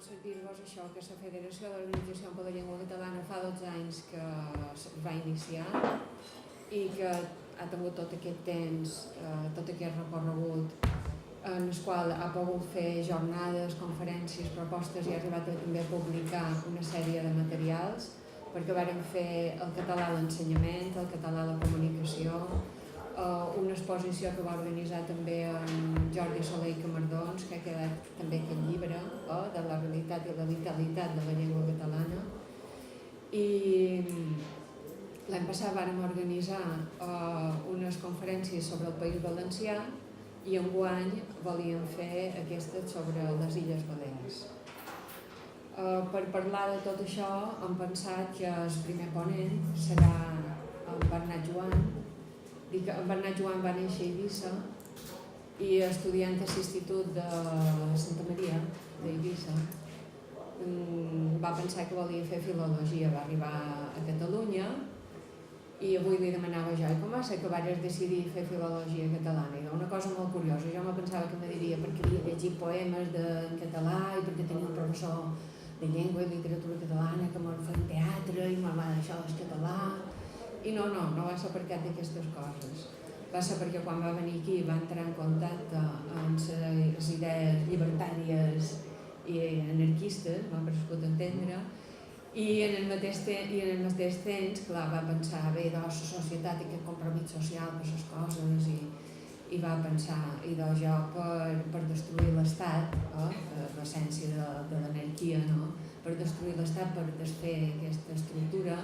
doncs dir-vos això, que la Federació d'Organització per la Llengua Catalana fa 12 anys que es va iniciar i que ha tingut tot aquest temps, tot aquest recorregut en el qual ha pogut fer jornades, conferències, propostes i ha arribat també a publicar una sèrie de materials perquè vàrem fer el català a l'ensenyament, el català a la comunicació, una exposició que va organitzar també en Jordi Soler i Camardons, que ha quedat també aquest llibre de la realitat i la vitalitat de la llengua catalana. I l'any passat vàrem organitzar unes conferències sobre el País Valencià i enguany volíem fer aquestes sobre les Illes Balears. Per parlar de tot això hem pensat que el primer ponent serà en Bernat Joan. En Bernat Joan va néixer a Eivissa i estudiant a l'Institut de Santa Maria d'Eivissa va pensar que volia fer filologia, va arribar a Catalunya i avui li demanava jo com va ser que vares decidir fer filologia catalana? I una cosa molt curiosa, jo me pensava que me diria perquè havia llegit poemes en català i perquè tenia un professor de llengua i literatura catalana que me'n feia teatre i m'agradava això del català. I no va ser per cap d'aquestes coses. Va ser perquè quan va venir aquí va entrar en contacte amb les idees llibertàries i anarquistes, m'ha prescut entendre, i en el mateix temps, clar, va pensar, bé, la societat i aquest compromís social per les coses, i va pensar, i jo per destruir l'Estat, l'essència de l'anarquia, per destruir l'Estat, per desfer aquesta estructura,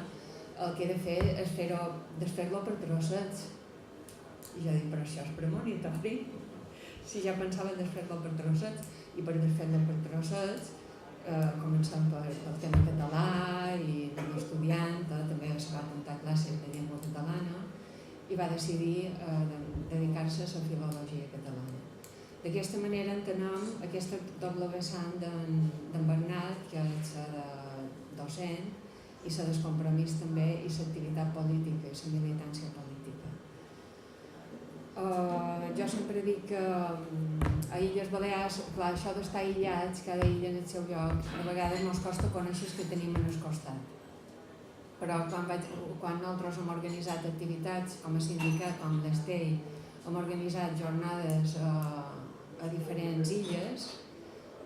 el que he de fer és desfer-lo per trossets. I jo dic, però això és premonitori. Si ja pensava desfer-lo per trossets, i per desfer-lo per trossets, començant pel tema català i com a estudiant, també se va apuntar a classes de llengua catalana i va decidir dedicar-se a la filologia catalana. D'aquesta manera entenem aquesta doble vessant d'en Bernat, que és docent, i la descompromís també i l'activitat política i la militància política. Jo sempre dic que a Illes Balears, clar, això d'estar aïllats, cada illa en el seu lloc, a vegades ens costa conèixer que tenim en el costat. Però quan nosaltres hem organitzat activitats com a sindicat, com l'Estell, hem organitzat jornades a diferents illes,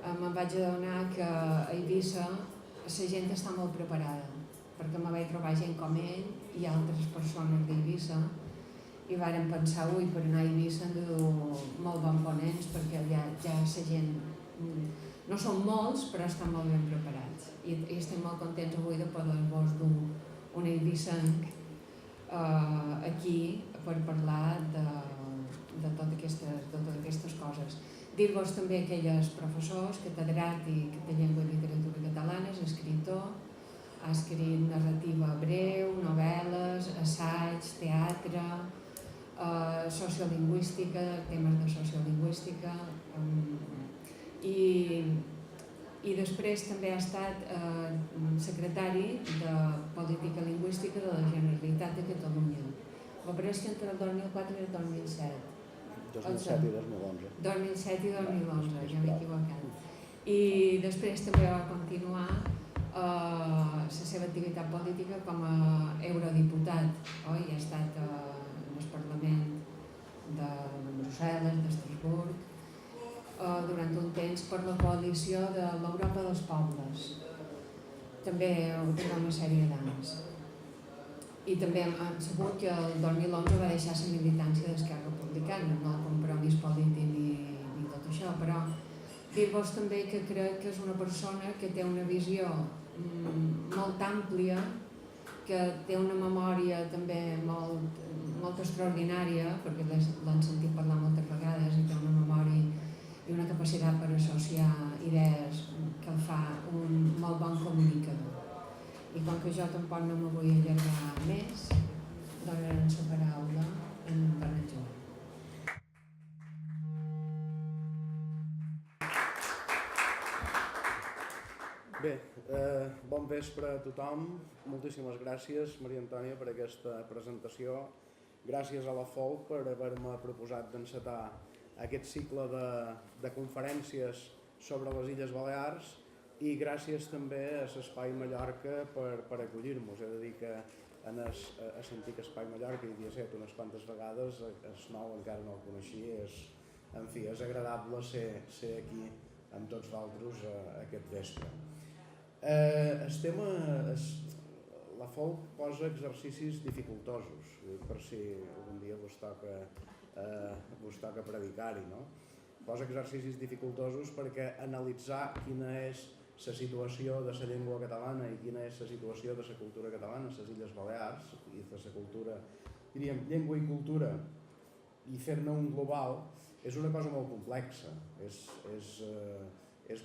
me'n vaig adonar que a Eivissa la gent està molt preparada, perquè me vaig trobar gent com ell i altres persones d'Eivissa i vàrem pensar, per anar a Eivissa hem de dur molt bons ponents perquè ja la gent, no són molts però estan molt ben preparats i estem molt contents avui de poder-vos dur un eivissenc aquí per parlar de totes aquestes coses. Dir-vos també que ell és professor, catedràtic de llengua i literatura catalanes, escriptor, ha escrit narrativa breu, novel·les, assaig, teatre, sociolingüística, temes de sociolingüística, i després també ha estat secretari de Política Lingüística de la Generalitat de Catalunya. Va aparèixer entre el 2004 i el 2007. 2007 i 2011. 2007 i 2011, ja m'he equivocat. I després també va continuar la seva activitat política com a eurodiputat, i ha estat en el Parlament de Brussel·les, d'Estrasburg, durant un temps per la coalició de l'Europa dels Pobles. També durant una sèrie d'anys. I també hem sabut que el 2011 va deixar la militància d'Esquerra Republicana, no el compromís polític ni tot això, però dir-vos també que crec que és una persona que té una visió molt àmplia, que té una memòria també molt extraordinària, perquè l'han sentit parlar moltes vegades, i té una memòria i una capacitat per associar idees que el fa un molt bon comunicador. I com que jo tampoc no me vull allargar més, donarem la paraula a en Bernat Joan. Bé, bon vespre a tothom. Moltíssimes gràcies, Maria Antònia, per aquesta presentació. Gràcies a la FOU per haver-me proposat d'encetar aquest cicle de conferències sobre les Illes Balears i gràcies també a l'Espai Mallorca per acollir-nos. He de dir que a l'antic Espai Mallorca hi havia estat unes quantes vegades, el nou encara no el coneixia, en fi, és agradable ser aquí amb tots vosaltres aquest vespre. El tema, la FOLC posa exercicis dificultosos, per si algun dia vos toca predicar-hi, no? Posa exercicis dificultosos perquè analitzar quina és la situació de la llengua catalana i quina és la situació de la cultura catalana a les Illes Balears i de la cultura, diríem, llengua i cultura, i fer-ne un global és una cosa molt complexa, és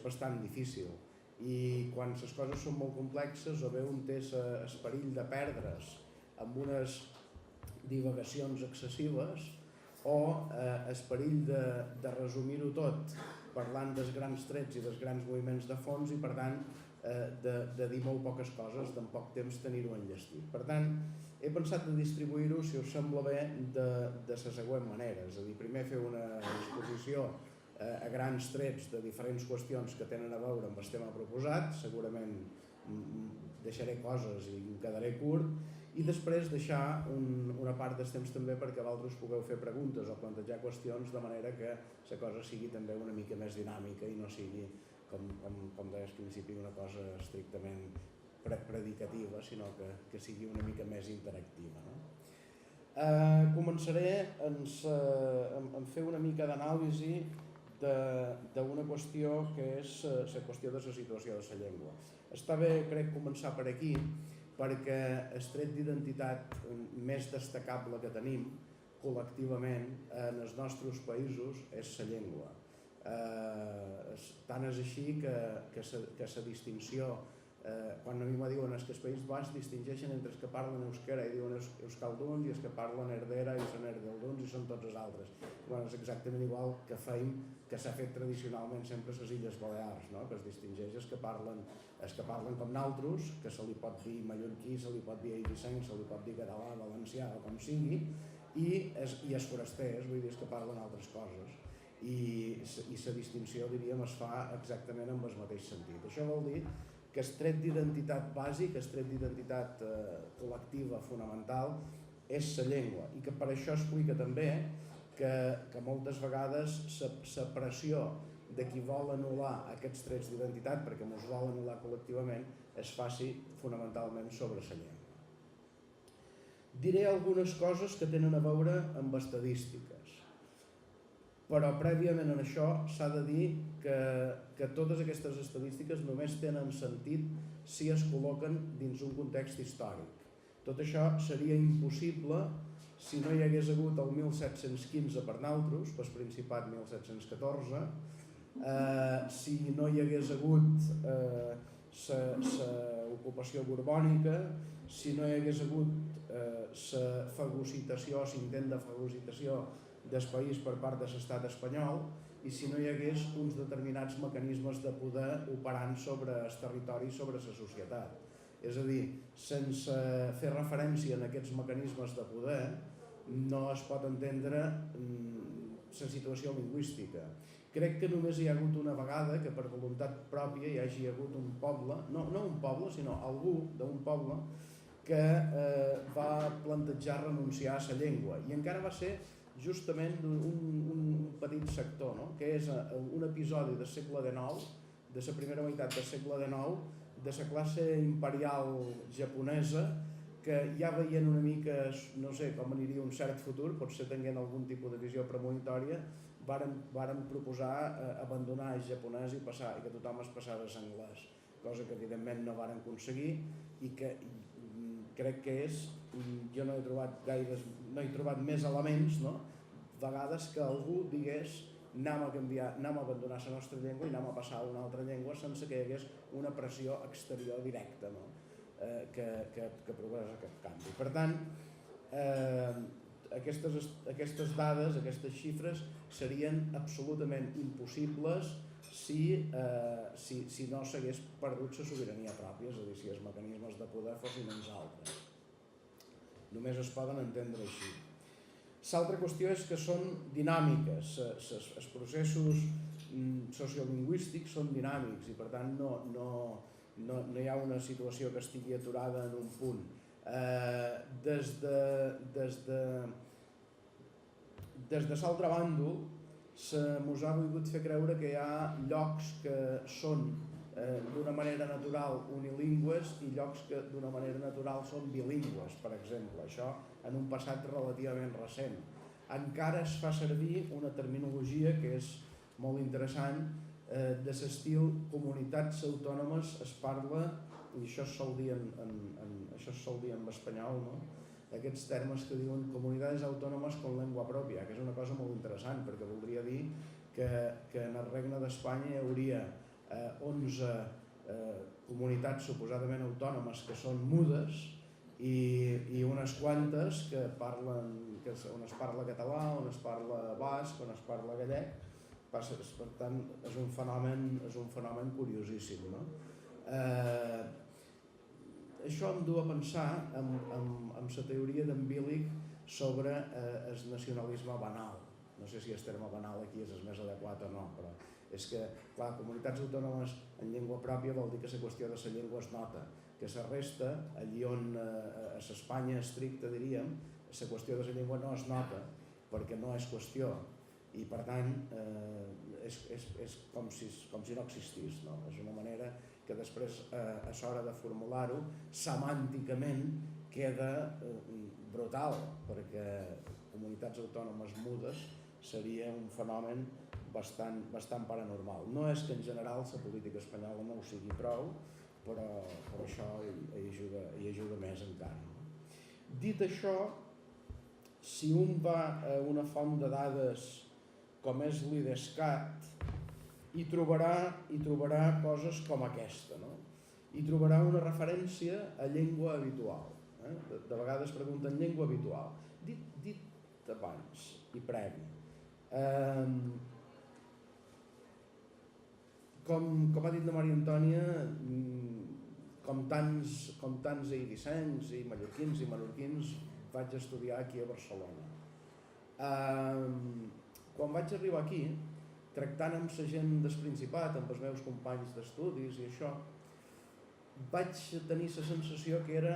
bastant difícil, i quan les coses són molt complexes o bé un té el perill de perdre's amb unes divagacions excessives o el perill de resumir-ho tot parlant dels grans trets i dels grans moviments de fons i per tant de dir molt poques coses, d'en poc temps tenir-ho enllestit. Per tant, he pensat de distribuir-ho, si us sembla bé, de la següent manera, és a dir, primer fer una exposició a grans trets de diferents qüestions que tenen a veure amb el tema proposat, segurament deixaré coses i em quedaré curt, i després deixar una part del temps també perquè vosaltres pugueu fer preguntes o plantejar qüestions de manera que la cosa sigui també una mica més dinàmica i no sigui, com deies al principi, una cosa estrictament predicativa, sinó que sigui una mica més interactiva. Començaré en fer una mica d'anàlisi d'una qüestió que és la qüestió de la situació de la llengua. Està bé, crec, començar per aquí, perquè el tret d'identitat més destacable que tenim col·lectivament en els nostres països és la llengua. Tant és així que la distinció, quan a mi me diuen que els Països Baixos distingeixen entre els que parlen euskera i diuen euskalduns i els que parlen herdera i són herdelduns i són tots els altres. És exactament igual que feim que s'ha fet tradicionalment sempre a les Illes Balears, que es distingeix els que parlen com nosaltres, que se li pot dir mallorquí, se li pot dir eivissenc, se li pot dir català, valencià o com sigui, i els forasters, vull dir, els que parlen altres coses. I la distinció, diríem, es fa exactament amb el mateix sentit. Això vol dir que el tret d'identitat bàsic, el tret d'identitat col·lectiva fonamental és la llengua, i que per això explica també que moltes vegades la pressió de qui vol anul·lar aquests trets d'identitat, perquè ens vol anul·lar col·lectivament, es faci fonamentalment sobre la llengua. Diré algunes coses que tenen a veure amb estadístiques, però prèviament a això s'ha de dir que totes aquestes estadístiques només tenen sentit si es col·loquen dins un context històric. Tot això seria impossible si no hi hagués hagut el 1715 per nosaltres, pel Principat 1714, si no hi hagués hagut l'ocupació borbònica, si no hi hagués hagut la fagocitació, l'intent de fagocitació del país per part de l'estat espanyol, i si no hi hagués uns determinats mecanismes de poder operant sobre el territori i sobre la societat. És a dir, sense fer referència a aquests mecanismes de poder no es pot entendre la situació lingüística. Crec que només hi ha hagut una vegada que per voluntat pròpia hi hagi hagut un poble, no un poble, sinó algú d'un poble que va plantejar renunciar a la llengua, i encara va ser justament un petit sector, que és un episodi del segle XIX, de la primera meitat del segle XIX, de la classe imperial japonesa, que ja veien una mica, no sé, com aniria un cert futur, potser tenint algun tipus de visió premonitòria, varen proposar abandonar el japonès i que tothom es passava a l'anglès, cosa que evidentment no varen aconseguir i que crec que és, jo no he trobat més elements, vegades que algú digués anem a abandonar la nostra llengua i anem a passar a una altra llengua sense que hi hagués una pressió exterior directa que provés aquest canvi. Per tant, aquestes dades, aquestes xifres serien absolutament impossibles si no s'hagués perdut la sobirania pròpia, és a dir, si els mecanismes de poder fossin uns altres. Només es poden entendre així. L'altra qüestió és que són dinàmiques, els processos sociolingüístics són dinàmics i per tant no hi ha una situació que estigui aturada en un punt. Des de l'altre bàndol mos ha volgut fer creure que hi ha llocs que són d'una manera natural unilingües i llocs que d'una manera natural són bilingües, per exemple. Això en un passat relativament recent. Encara es fa servir una terminologia que és molt interessant, de l'estil comunitats autònomes es parla, i això es sol dir en espanyol, no? Aquests termes que diuen comunitats autònomes con lengua pròpia, que és una cosa molt interessant perquè voldria dir que en el Regne d'Espanya hi hauria 11 comunitats suposadament autònomes que són mudes i unes quantes que parlen, on es parla català, on es parla basc, on es parla gallec. Per tant, és un fenomen curiosíssim, no? Això em du a pensar en la teoria d'en Billig sobre el nacionalisme banal. No sé si el terme banal aquí és el més adequat o no, però és que, clar, comunitats autònomes en llengua pròpia vol dir que la qüestió de la llengua es nota, que la resta, allí on a l'Espanya estricta, diríem, la qüestió de la llengua no es nota, perquè no és qüestió, i per tant és com si no existís, no? És una manera que després a l'hora de formular-ho semànticament queda brutal, perquè comunitats autònomes mudes seria un fenomen bastant paranormal. No és que en general la política espanyola no ho sigui prou, però això hi ajuda més encara. Dit això, si un va a una font de dades com és l'IDESCAT, hi trobarà coses com aquesta, no? Hi trobarà una referència a llengua habitual. De vegades pregunten llengua habitual. Dit abans i previ. Com ha dit la Maria Antònia, com tants eiricencs i mallorquins i menorquins, vaig estudiar aquí a Barcelona. Quan vaig arribar aquí, tractant amb la gent del Principat, amb els meus companys d'estudis i això, vaig tenir la sensació que era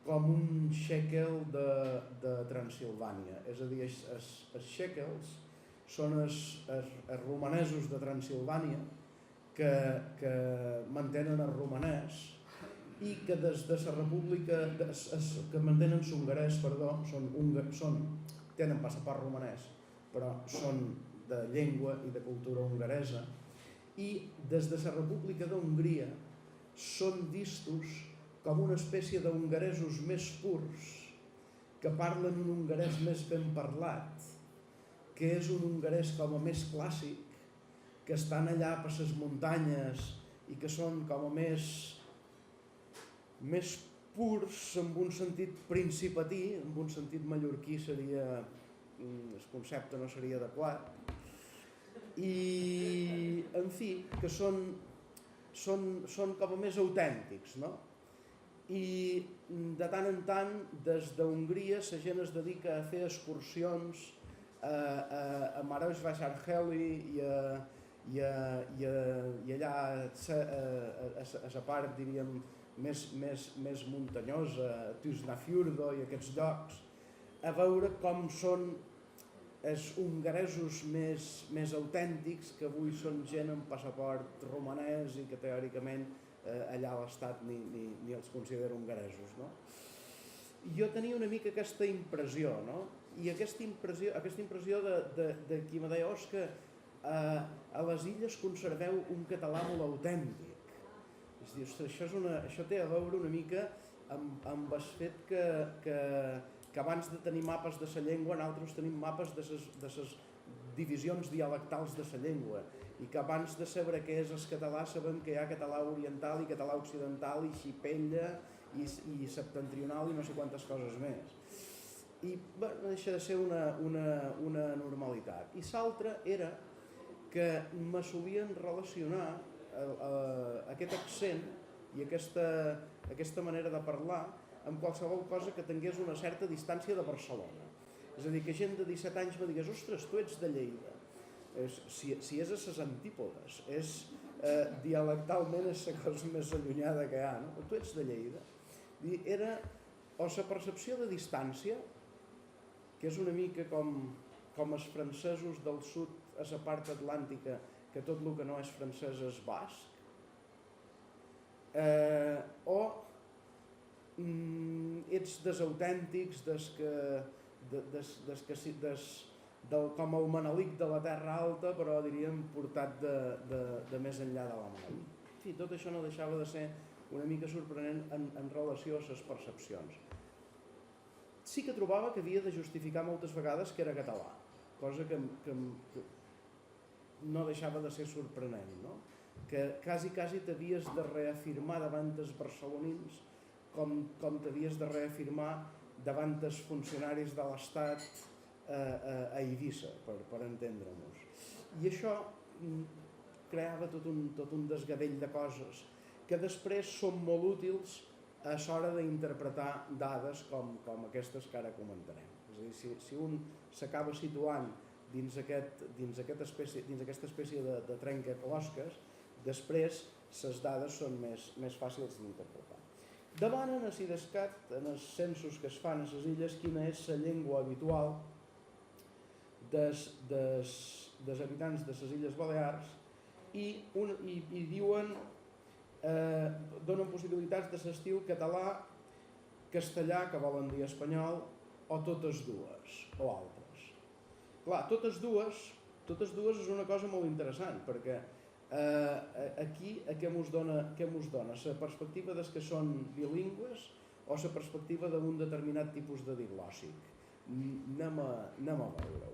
com un shekel de Transilvània. És a dir, els shekels són els romanesos de Transilvània que mantenen el romanès i que des de la república, que mantenen l'hongarès, perdó, tenen passaport romanès, però són de llengua i de cultura hongaresa, i des de la República d'Hongria són vistos com una espècie d'hongaresos més purs, que parlen un hongarès més ben parlat, que és un hongarès com a més clàssic, que estan allà per les muntanyes i que són com a més purs en un sentit principatí, en un sentit mallorquí seria, el concepte no seria adequat, i en fi, que són com a més autèntics, no? I de tant en tant des d'Hongria la gent es dedica a fer excursions a Marosvásárhely i allà a la part, diríem, més muntanyosa, Tuzlafjordo i aquests llocs, a veure com són els hongaresos més autèntics, que avui són gent amb passaport romanès i que teòricament allà a l'Estat ni els considera hongaresos, no? Jo tenia una mica aquesta impressió, no? I aquesta impressió de qui me deia, és que a les illes conserveu un català molt autèntic. És a dir, això té a veure una mica amb el fet que abans de tenir mapes de la llengua nosaltres tenim mapes de les divisions dialectals de la llengua, i que abans de saber què és el català sabem que hi ha català oriental i català occidental i xipella i septentrional i no sé quantes coses més. I no deixa de ser una normalitat. I l'altra era que me solien relacionar aquest accent i aquesta manera de parlar amb qualsevol cosa que tingués una certa distància de Barcelona. És a dir, que gent de 17 anys me digués, ostres, tu ets de Lleida. si és a les antípodes, dialectalment és la cosa més allunyada que hi ha, no? Tu ets de Lleida. Era o la percepció de distància, que és una mica com els francesos del sud a la part atlàntica, que tot el que no és francès és basc, o ets dels autèntics, com el Manelic de la Terra Alta, però diríem portat de més enllà de la mà. En fi, tot això no deixava de ser una mica sorprenent en relació a les percepcions. Sí que trobava que havia de justificar moltes vegades que era català, cosa que no deixava de ser sorprenent, no? Que quasi t'havies de reafirmar davant els barcelonins com t'havies de reafirmar davant els funcionaris de l'Estat a Eivissa, per entendre-nos. I això creava tot un desgavell de coses que després són molt útils a l'hora d'interpretar dades com aquestes que ara comentarem. És a dir, si un s'acaba situant dins aquesta espècie de trencaclosques, després les dades són més fàcils d'interpretar. Demanen a Sidescat, en els censos que es fan a les illes, quina és la llengua habitual dels habitants de les Illes Balears i diuen, donen possibilitats de l'estil català, castellà, que volen dir espanyol, o totes dues, o altres. Clar, totes dues és una cosa molt interessant, perquè aquí què mos dona? La perspectiva dels que són bilingües o la perspectiva d'un determinat tipus de diglòssic? Anem a veure-ho.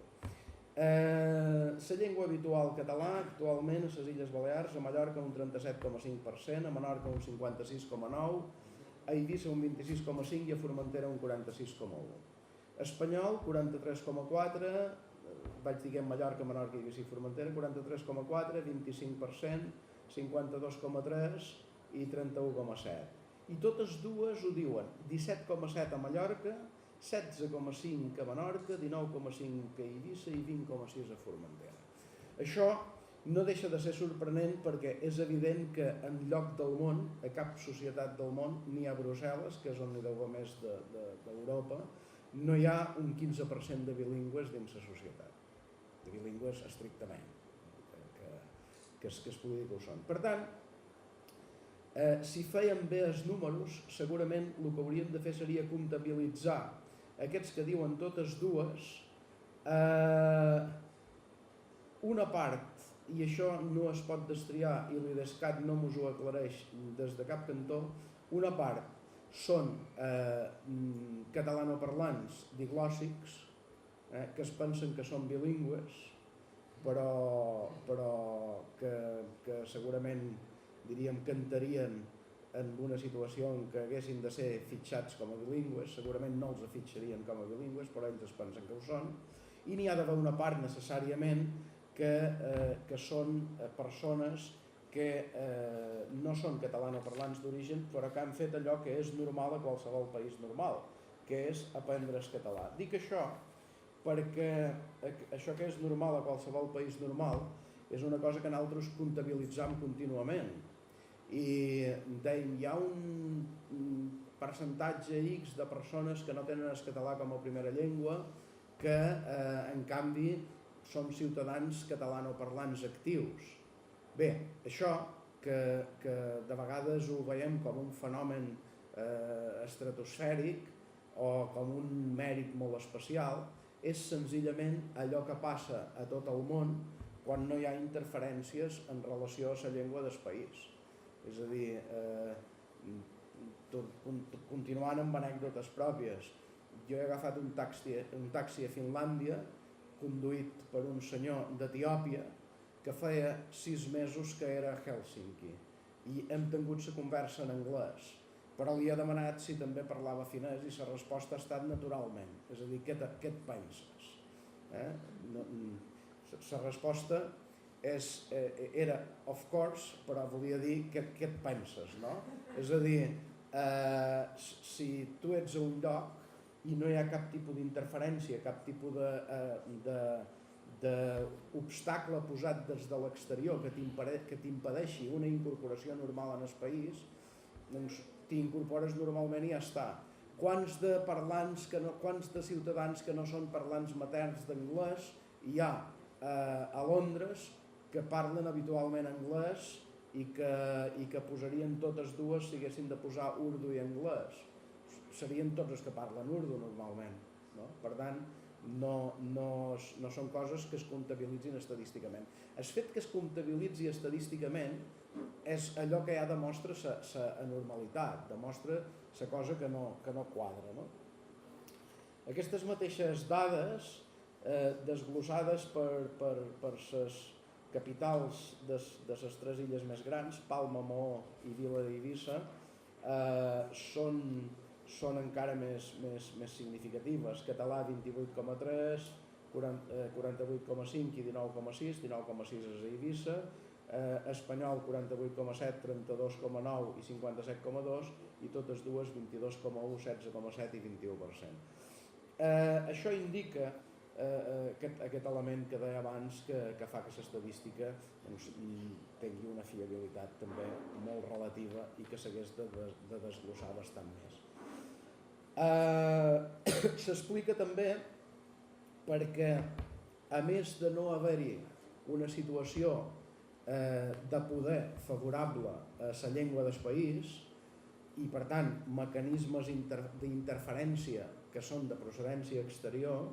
La llengua habitual català actualment a les Illes Balears, a Mallorca un 37,5%, a Menorca un 56,9%, a Eivissa un 26,5% i a Formentera un 46,1%. Espanyol 43,4%, vaig dir que en Mallorca, Menorca, Eivissa i Formentera 43,4%, 25%, 52,3% i 31,7%. I totes dues ho diuen, 17,7% a Mallorca, 16,5 a Menorca, 19,5 a Eivissa i 20,6 a Formentera. Això no deixa de ser sorprenent perquè és evident que en lloc del món, a cap societat del món, ni a Brussel·les, que és on hi deu haver més d'Europa, no hi ha un 15% de bilingües dins la societat. De bilingües estrictament, que es pugui dir que ho són. Per tant, si fèiem bé els números, segurament el que hauríem de fer seria comptabilitzar aquests que diuen totes dues, una part, i això no es pot destriar i l'IDESCAT no mos ho aclareix des de cap cantó, una part són catalanoparlants diglòssics, que es pensen que són bilingües, però que segurament diríem cantarien en una situació en què haguessin de ser fitxats com a bilingües, segurament no els fitxarien com a bilingües, però ells es pensen que ho són, i n'hi ha d'haver una part necessàriament que són persones que no són catalanoparlants d'origen, però que han fet allò que és normal a qualsevol país normal, que és aprendre el català. Dic això perquè això que és normal a qualsevol país normal és una cosa que nosaltres comptabilitzam contínuament. I dèiem, hi ha un percentatge X de persones que no tenen el català com a primera llengua que en canvi són ciutadans catalanoparlants actius. Bé, això que de vegades ho veiem com un fenomen estratosfèric o com un mèrit molt especial, és senzillament allò que passa a tot el món quan no hi ha interferències en relació a la llengua del país. És a dir, continuant amb anècdotes pròpies, jo he agafat un taxi a Finlàndia conduït per un senyor d'Etiòpia que feia 6 mesos que era a Hèlsinki i hem tingut la conversa en anglès, però li he demanat si també parlava finès i la resposta ha estat naturalment, és a dir, què et penses? La resposta era of course, però volia dir què et penses, no? És a dir, si tu ets a un lloc i no hi ha cap tipus d'interferència, cap tipus d'obstacle posat des de l'exterior que t'impedeixi una incorporació normal en el país, doncs t'incorpores normalment i ja està. Quants de ciutadans que no són parlants materns d'anglès hi ha a Londres que parlen habitualment anglès i que posarien totes dues si haguessin de posar urdu i anglès? Serien tots els que parlen urdu normalment, no? Per tant, no són coses que es comptabilitzin estadísticament. El fet que es comptabilitzi estadísticament és allò que ja demostra la anormalitat, demostra la cosa que no quadra, no? Aquestes mateixes dades, desglossades per les capitals de les tres illes més grans, Palma, Mahó i Vila d'Eivissa, són encara més significatives. Català 28,3, 48,5 i 19,6, 19,6 és a Eivissa, espanyol 48,7, 32,9 i 57,2 i totes dues 22,1, 16,7 i 21%. Això indica aquest element que deia abans que fa que l'estadística tingui una fiabilitat també molt relativa i que s'hagués de desglossar bastant més. S'explica també perquè, a més de no haver-hi una situació de poder favorable a la llengua del país i per tant mecanismes d'interferència que són de procedència exterior,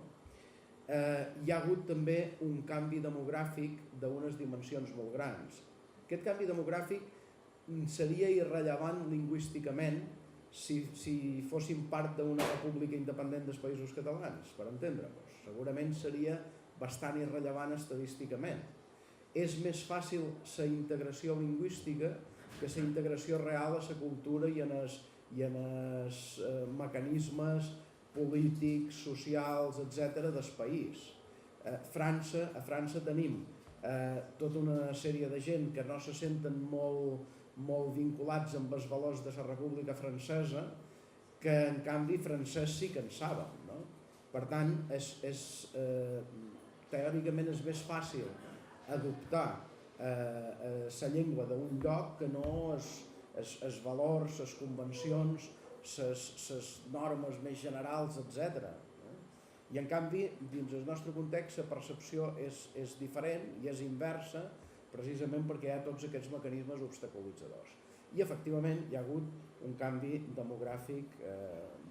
hi ha hagut també un canvi demogràfic d'unes dimensions molt grans. Aquest canvi demogràfic seria irrellevant lingüísticament si fóssim part d'una república independent dels Països Catalans, per entendre-nos. Segurament seria bastant irrellevant estadísticament. És més fàcil la integració lingüística que la integració real a la cultura i en els mecanismes polítics, socials, etc. del país. A França tenim tota una sèrie de gent que no se senten molt vinculats amb els valors de la República Francesa, que en canvi francès sí que en saben, no? Per tant, teòricament és més fàcil adoptar la llengua d'un lloc que no els valors, les convencions, les normes més generals, etc. I en canvi, dins el nostre context, la percepció és diferent i és inversa, precisament perquè hi ha tots aquests mecanismes obstaculitzadors. I efectivament hi ha hagut un canvi demogràfic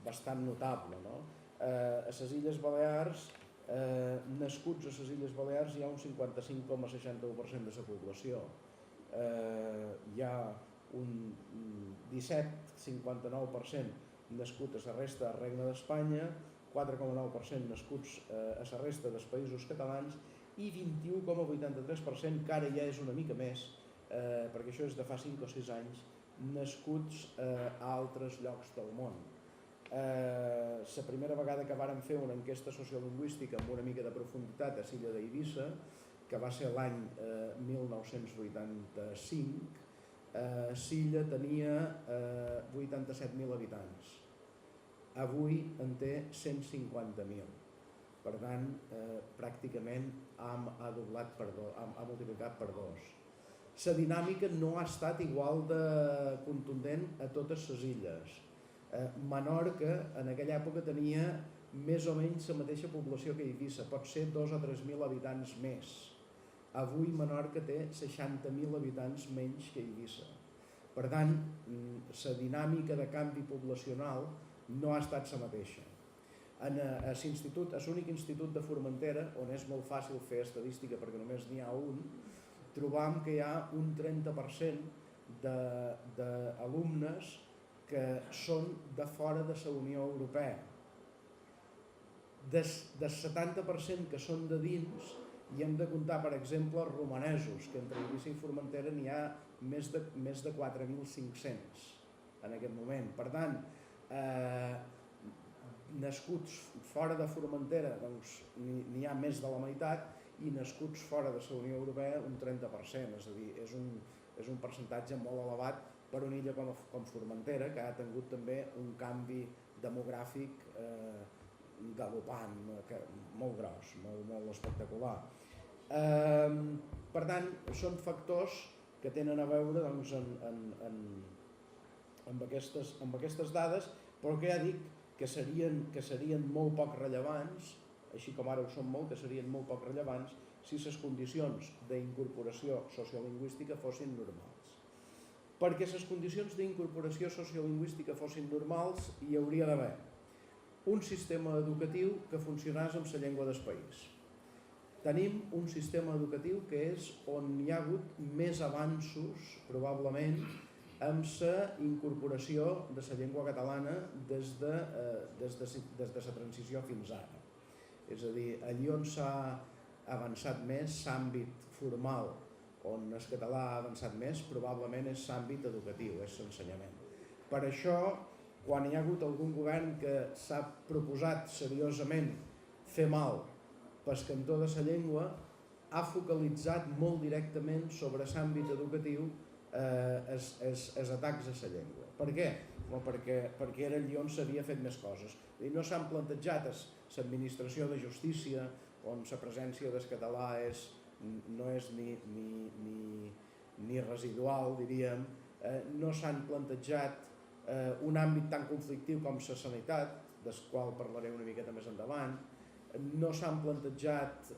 bastant notable, no? A les Illes Balears, nascuts a les Illes Balears hi ha un 55,61% de la població. Hi ha un 17,59% nascut a la resta del Regne d'Espanya, 4,9% nascuts a la resta dels Països Catalans i 21,83%, que ara ja és una mica més, perquè això és de fa 5 o 6 anys, nascuts a altres llocs del món. La primera vegada que vàrem fer una enquesta sociolingüística amb una mica de profunditat a l'illa d'Eivissa, que va ser l'any 1985, l'illa tenia 87.000 habitants. Avui en té 150.000. Per tant, pràcticament ha multiplicat per 2. La dinàmica no ha estat igual de contundent a totes les illes. Menorca en aquella època tenia més o menys la mateixa població que Eivissa, pot ser 2 o 3.000 habitants més. Avui Menorca té 60.000 habitants menys que Eivissa. Per tant, la dinàmica de canvi poblacional no ha estat la mateixa. A l'únic institut de Formentera, on és molt fàcil fer estadística perquè només n'hi ha un, trobam que hi ha un 30% d'alumnes que són de fora de la Unió Europea. Del 70% que són de dins, hi hem de comptar, per exemple, els romanesos, que entre Eivissa i Formentera n'hi ha més de 4.500 en aquest moment. Per tant, nascuts fora de Formentera n'hi ha més de la meitat i nascuts fora de la Unió Europea un 30%, és a dir, és un percentatge molt elevat per una illa com Formentera, que ha tingut també un canvi demogràfic galopant, molt gros, molt espectacular. Per tant, són factors que tenen a veure doncs, amb aquestes dades, però que ja dic que serien molt poc rellevants, així com ara ho són molt, que serien molt poc rellevants si les condicions d'incorporació sociolingüística fossin normals. Perquè les condicions d'incorporació sociolingüística fossin normals, hi hauria d'haver un sistema educatiu que funcionés amb la llengua del país. Tenim un sistema educatiu que és on hi ha hagut més avanços, probablement, amb la incorporació de la llengua catalana des de la transició fins ara. És a dir, allí on s'ha avançat més, l'àmbit formal on el català ha avançat més, probablement és l'àmbit educatiu, és l'ensenyament. Per això, quan hi ha hagut algun govern que s'ha proposat seriosament fer mal pel cantó de la llengua, ha focalitzat molt directament sobre l'àmbit educatiu els atacs a la llengua. Per què? Perquè era allí on s'havia fet més coses. No s'han plantejat l'administració de justícia, on la presència del català no és ni residual, diríem, no s'han plantejat un àmbit tan conflictiu com la sanitat, del qual parlaré una miqueta més endavant, no s'han plantejat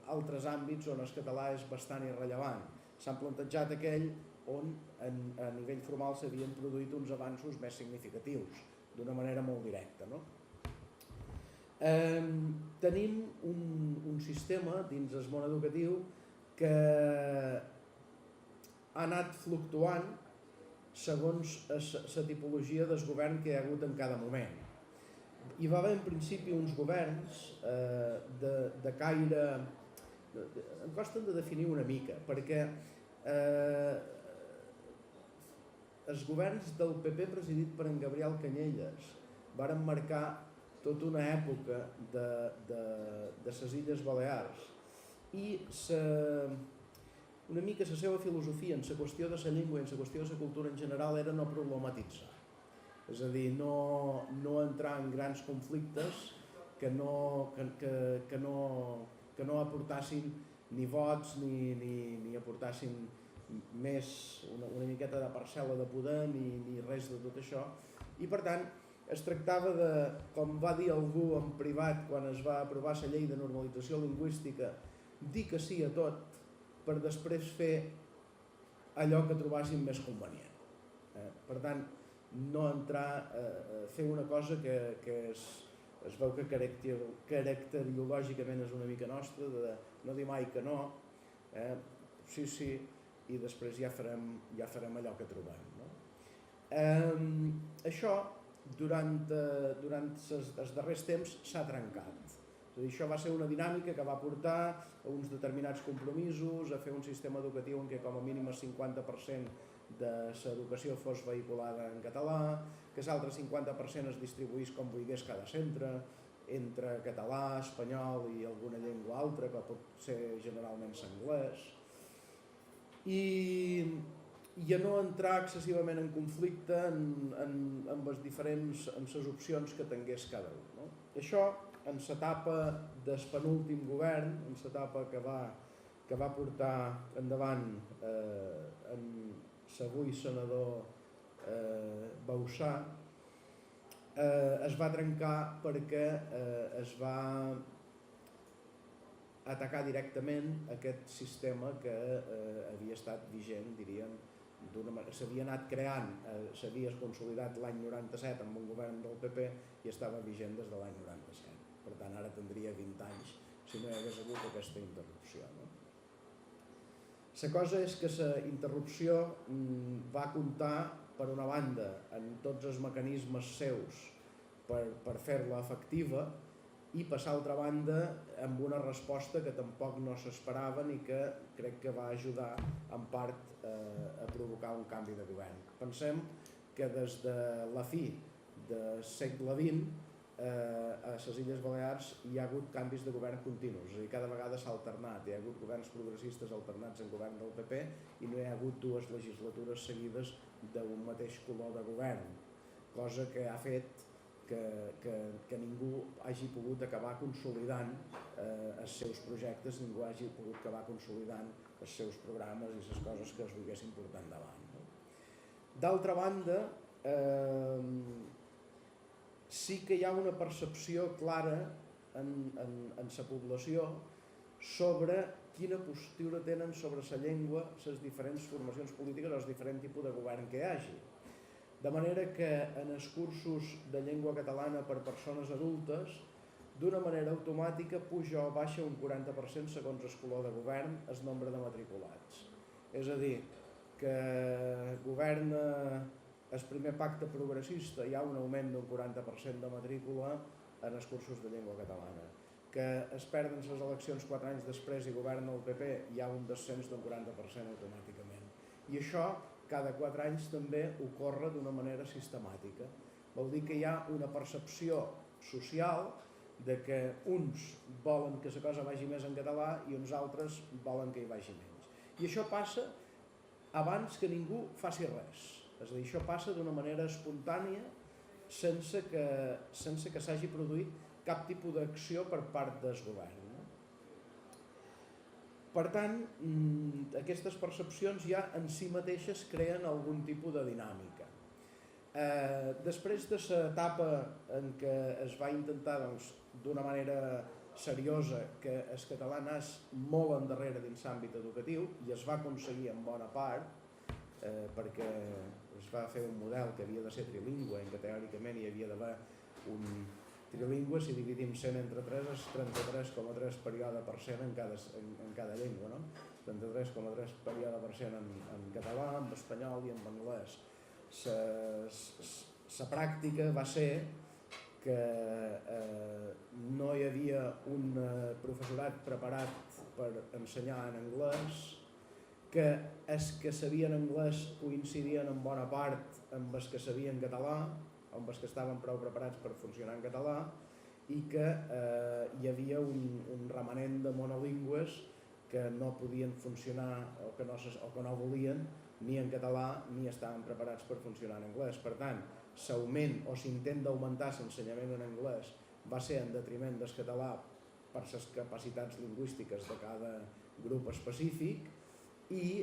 altres àmbits on el català és bastant irrellevant. S'han plantejat aquell on a nivell formal s'havien produït uns avanços més significatius, d'una manera molt directa. Tenim un sistema dins el món educatiu que ha anat fluctuant segons la tipologia del govern que hi ha hagut en cada moment. Hi va haver en principi uns governs de caire... Em costen de definir una mica, perquè els governs del PP presidit per en Gabriel Canyelles varen marcar tota una època de les Illes Balears i una mica la seva filosofia en la qüestió de la llengua i en la qüestió de la cultura en general era no problematitzar. És a dir, no entrar en grans conflictes que no aportassin ni vots ni aportassin més una miqueta de parcel·la de poder ni res de tot això. I per tant es tractava de, com va dir algú en privat quan es va aprovar la llei de normalització lingüística, dir que sí a tot per després fer allò que trobessin més convenient. Per tant, no entrar a fer una cosa que es veu que caracteriològicament és una mica nostra, de no dir mai que no, sí, i després ja farem allò que trobem. Això, durant els darrers temps, s'ha trencat. És a dir, això va ser una dinàmica que va portar a uns determinats compromisos, a fer un sistema educatiu en què com a mínim el 50% de l'educació fos vehiculada en català, que l'altre 50% es distribuís com volgués cada centre, entre català, espanyol i alguna llengua altra, que pot ser generalment l'anglès, i a no entrar excessivament en conflicte amb les opcions que tingués cada un. Això, en l'etapa del penúltim govern, en l'etapa que va portar endavant en l'avui senador Bauçà, es va trencar perquè es va atacar directament aquest sistema que havia estat vigent, diríem, s'havia anat creant, s'havia consolidat l'any 97 amb un govern del PP i estava vigent des de l'any 97. Per tant, ara tindria 20 anys si no hi hagués hagut aquesta interrupció. La cosa és que la interrupció va comptar, per una banda, en tots els mecanismes seus per fer-la efectiva i, per l'altra banda, amb una resposta que tampoc no s'esperaven i que crec que va ajudar en part a provocar un canvi de govern. Pensem que des de la fi del segle XX a les Illes Balears hi ha hagut canvis de govern continus, és a dir, cada vegada s'ha alternat, hi ha hagut governs progressistes alternats en govern del PP i no hi ha hagut dues legislatures seguides d'un mateix color de govern, cosa que ha fet que ningú hagi pogut acabar consolidant els seus projectes, ningú hagi pogut acabar consolidant els seus programes i les coses que es volguessin portar endavant. D'altra banda, sí que hi ha una percepció clara en la població sobre quina postura tenen sobre la llengua les diferents formacions polítiques o els diferents tipus de govern que hi hagi. De manera que en els cursos de llengua catalana per persones adultes, d'una manera automàtica puja o baixa un 40% segons el color de govern el nombre de matriculats. És a dir, que governa el primer pacte progressista, hi ha un augment d'un 40% de matrícula en els cursos de llengua catalana. Que es perden les eleccions 4 anys després i governa el PP, hi ha un descens d'un 40% automàticament. I això cada 4 anys també ocorre d'una manera sistemàtica. Vol dir que hi ha una percepció social de que uns volen que la cosa vagi més en català i uns altres volen que hi vagi menys. I això passa abans que ningú faci res. És a dir, això passa d'una manera espontània sense que s'hagi produït cap tipus d'acció per part del govern. Per tant, aquestes percepcions ja en si mateixes creen algun tipus de dinàmica. Després de l'etapa en què es va intentar d'una manera seriosa que el català anés molt endarrere dins l'àmbit educatiu, i es va aconseguir en bona part, perquè es va fer un model que havia de ser trilingüe, en què teòricament hi havia d'haver un trilingüe, si dividim 100 entre 3 és 33,3 període per cent en cada llengua, no? 33,3 període per cent en català, en espanyol i en anglès. La pràctica va ser que no hi havia un professorat preparat per ensenyar en anglès, que els que sabien anglès coincidien en bona part amb els que sabien català, amb els que estaven prou preparats per funcionar en català, i que hi havia un remanent de monolingües que no podien funcionar o que no volien ni en català ni estaven preparats per funcionar en anglès. Per tant, l'augment o l'intent d'augmentar l'ensenyament en anglès va ser en detriment del català per les capacitats lingüístiques de cada grup específic, i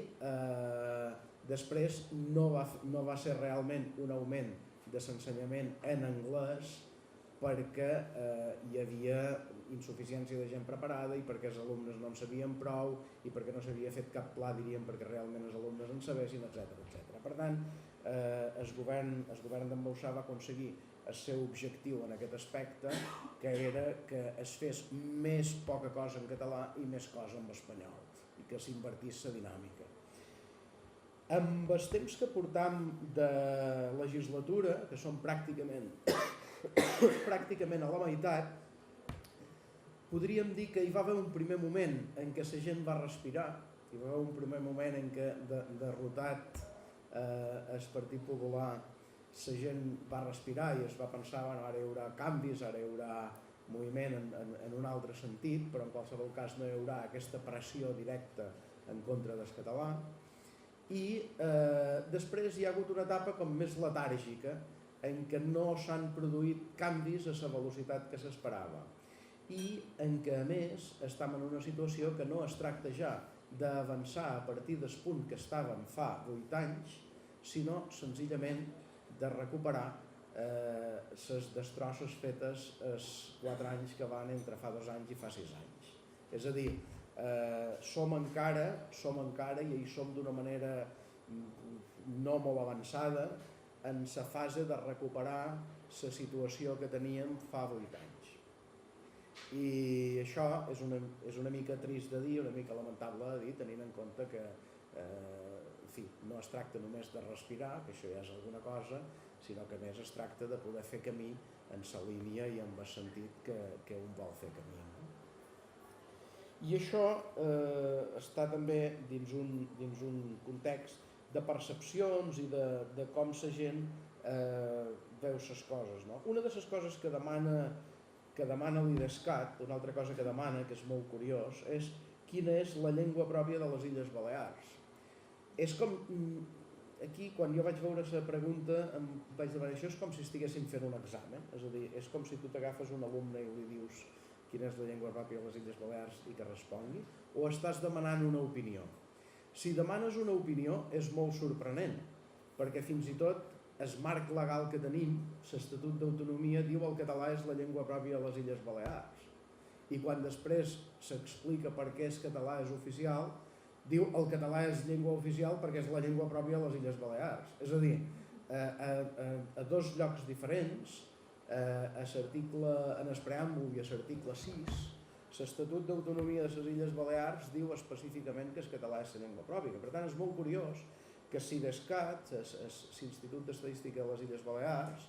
després no va ser realment un augment de l'ensenyament en anglès perquè hi havia insuficiència de gent preparada i perquè els alumnes no en sabien prou i perquè no s'havia fet cap pla, diríem, perquè realment els alumnes en sabessin, etc. Per tant, el govern d'en Bauzá va aconseguir el seu objectiu en aquest aspecte, que era que es fes més poca cosa en català i més cosa en espanyol, i que s'invertís la dinàmica. Amb els temps que portam de legislatura, que són pràcticament a la meitat, podríem dir que hi va haver un primer moment en què la gent va respirar, hi va haver un primer moment en què, derrotat el Partit Popular, la gent va respirar i es va pensar que ara hi haurà canvis, ara hi haurà moviment en un altre sentit, però en qualsevol cas no hi haurà aquesta pressió directa en contra del català. I després hi ha hagut una etapa com més letàrgica en què no s'han produït canvis a la velocitat que s'esperava i en què a més estem en una situació que no es tracta ja d'avançar a partir del punt que estàvem fa 8 anys, sinó senzillament de recuperar les destrosses fetes els 4 anys que van entre fa 2 anys i fa 6 anys. És a dir, som encara i hi som d'una manera no molt avançada en la fase de recuperar la situació que teníem fa 8 anys. I això és una mica trist de dir, una mica lamentable de dir, tenint en compte que no es tracta només de respirar, que això ja és alguna cosa, sinó que a més es tracta de poder fer camí en la línia i en el sentit que un vol fer camí. I això està també dins un context de percepcions i de com la gent veu les coses. Una de les coses que demana l'IDESCAT, una altra cosa que demana, que és molt curiós, és quina és la llengua pròpia de les Illes Balears. És com aquí, quan jo vaig veure la pregunta, em vaig demanar, això és com si estiguéssim fent un examen, és a dir, és com si tu t'agafes un alumne i li dius quina és la llengua pròpia de les Illes Balears i que respongui, o estàs demanant una opinió. Si demanes una opinió és molt sorprenent, perquè fins i tot el marc legal que tenim, l'Estatut d'Autonomia, diu que el català és la llengua pròpia de les Illes Balears. I quan després s'explica per què el català és oficial, diu el català és llengua oficial perquè és la llengua pròpia de les Illes Balears. És a dir, a dos llocs diferents, en el preàmbul i a l'article 6, l'Estatut d'Autonomia de les Illes Balears diu específicament que el català és la llengua pròpia. Per tant, és molt curiós que SIDESCAT, l'Institut d'Estadística de les Illes Balears,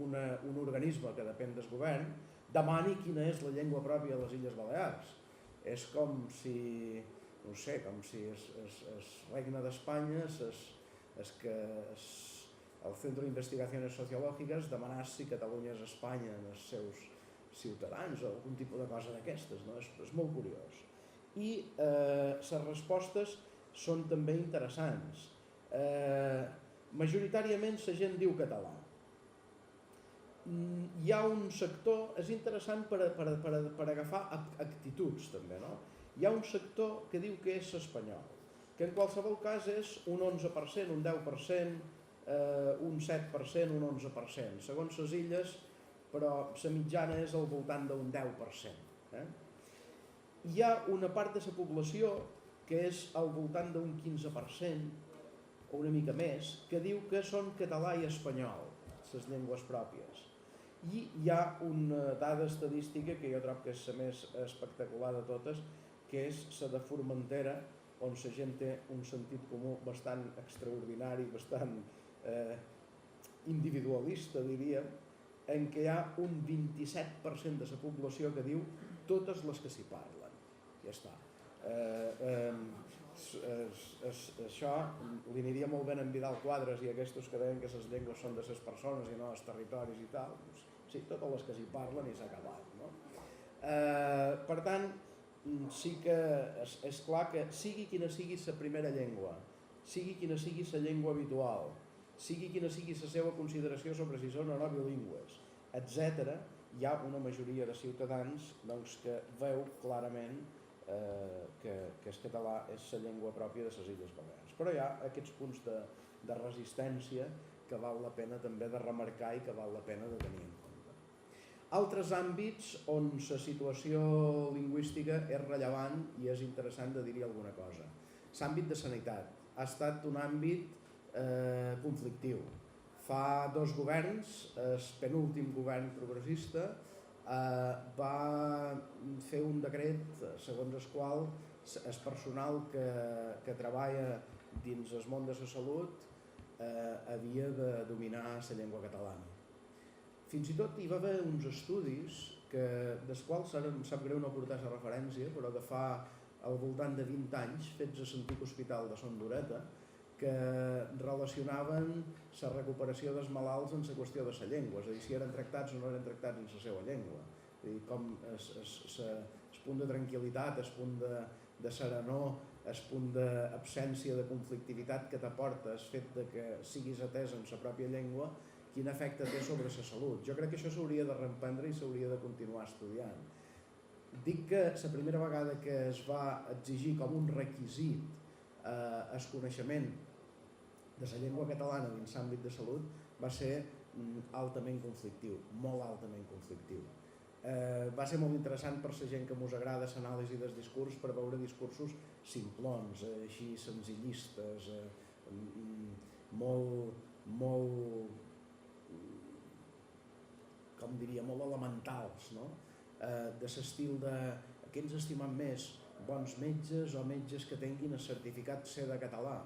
un organisme que depèn del govern, demani quina és la llengua pròpia de les Illes Balears. És com si, no sé, com si el Regne d'Espanya, el Centro d'Investigacions Sociològiques, demanés si Catalunya és Espanya en els seus ciutadans o algun tipus de cosa d'aquestes, no? És molt curiós. I les respostes són també interessants. Majoritàriament la gent diu català. Hi ha un sector, és interessant per agafar actituds també, no? Hi ha un sector que diu que és espanyol, que en qualsevol cas és un 11%, un 10%, un 7%, un 11%, segons les illes, però la mitjana és al voltant d'un 10%. Hi ha una part de la població que és al voltant d'un 15%, o una mica més, que diu que són català i espanyol, les llengües pròpies. I hi ha una dada estadística que jo trobo que és la més espectacular de totes, que és la de Formentera, on la gent té un sentit comú bastant extraordinari, bastant individualista, diríem, en què hi ha un 27% de la població que diu totes les que s'hi parlen. Ja està. Això li aniria molt bé en Vidal Quadras i aquests que deien que les llengües són de les persones i no dels territoris i tal. Sí, totes les que s'hi parlen i s'ha acabat, no? Per tant, sí que és clar que sigui quina sigui la primera llengua, sigui quina sigui la llengua habitual, sigui quina sigui la seva consideració sobre si són o no bilingües, etc., hi ha una majoria de ciutadans que veu clarament que el català és la llengua pròpia de les Illes Balears. Però hi ha aquests punts de resistència que val la pena també de remarcar i que val la pena de tenir en compte. Altres àmbits on la situació lingüística és rellevant i és interessant de dir-hi alguna cosa. L'àmbit de sanitat ha estat un àmbit conflictiu. Fa 2 governs, el penúltim govern progressista va fer un decret segons el qual el personal que treballa dins el món de la salut havia de dominar la llengua catalana. Fins i tot hi va haver uns estudis dels quals em sap greu no portar la referència, però de fa al voltant de 20 anys, fets a l'antic hospital de Son Dureta, que relacionaven la recuperació dels malalts en la qüestió de la llengua, és a dir, si eren tractats o no eren tractats en la seva llengua. És a dir, com el punt de tranquil·litat, el punt de serenor, el punt d'absència de conflictivitat que t'aporta el fet que siguis atès en la pròpia llengua, quin efecte té sobre la salut. Jo crec que això s'hauria de reemprendre i s'hauria de continuar estudiant. Dic que la primera vegada que es va exigir com un requisit el coneixement de la llengua catalana dins l'àmbit de salut va ser altament conflictiu, molt altament conflictiu. Va ser molt interessant per la gent que ens agrada l'anàlisi del discurs, per veure discursos simplons, així senzillistes, molt com diria, molt elementals, no? De l'estil de què ens estimem més, bons metges o metges que tinguin el certificat C de català.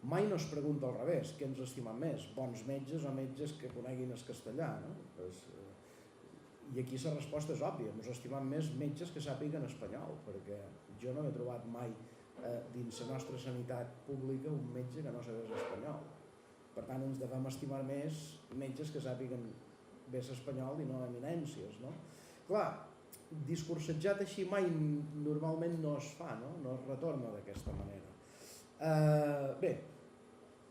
Mai no es pregunta al revés, què ens estimem més, bons metges o metges que coneguin el castellà, no? I aquí la resposta és òbvia, ens estimem més metges que sàpiguen espanyol, perquè jo no he trobat mai dins la nostra sanitat pública un metge que no sabés espanyol. Per tant, ens devem estimar més metges que sàpiguen bé l'espanyol i no eminències, no? Clar, discursejat així mai normalment no es fa, no es retorna d'aquesta manera. Bé,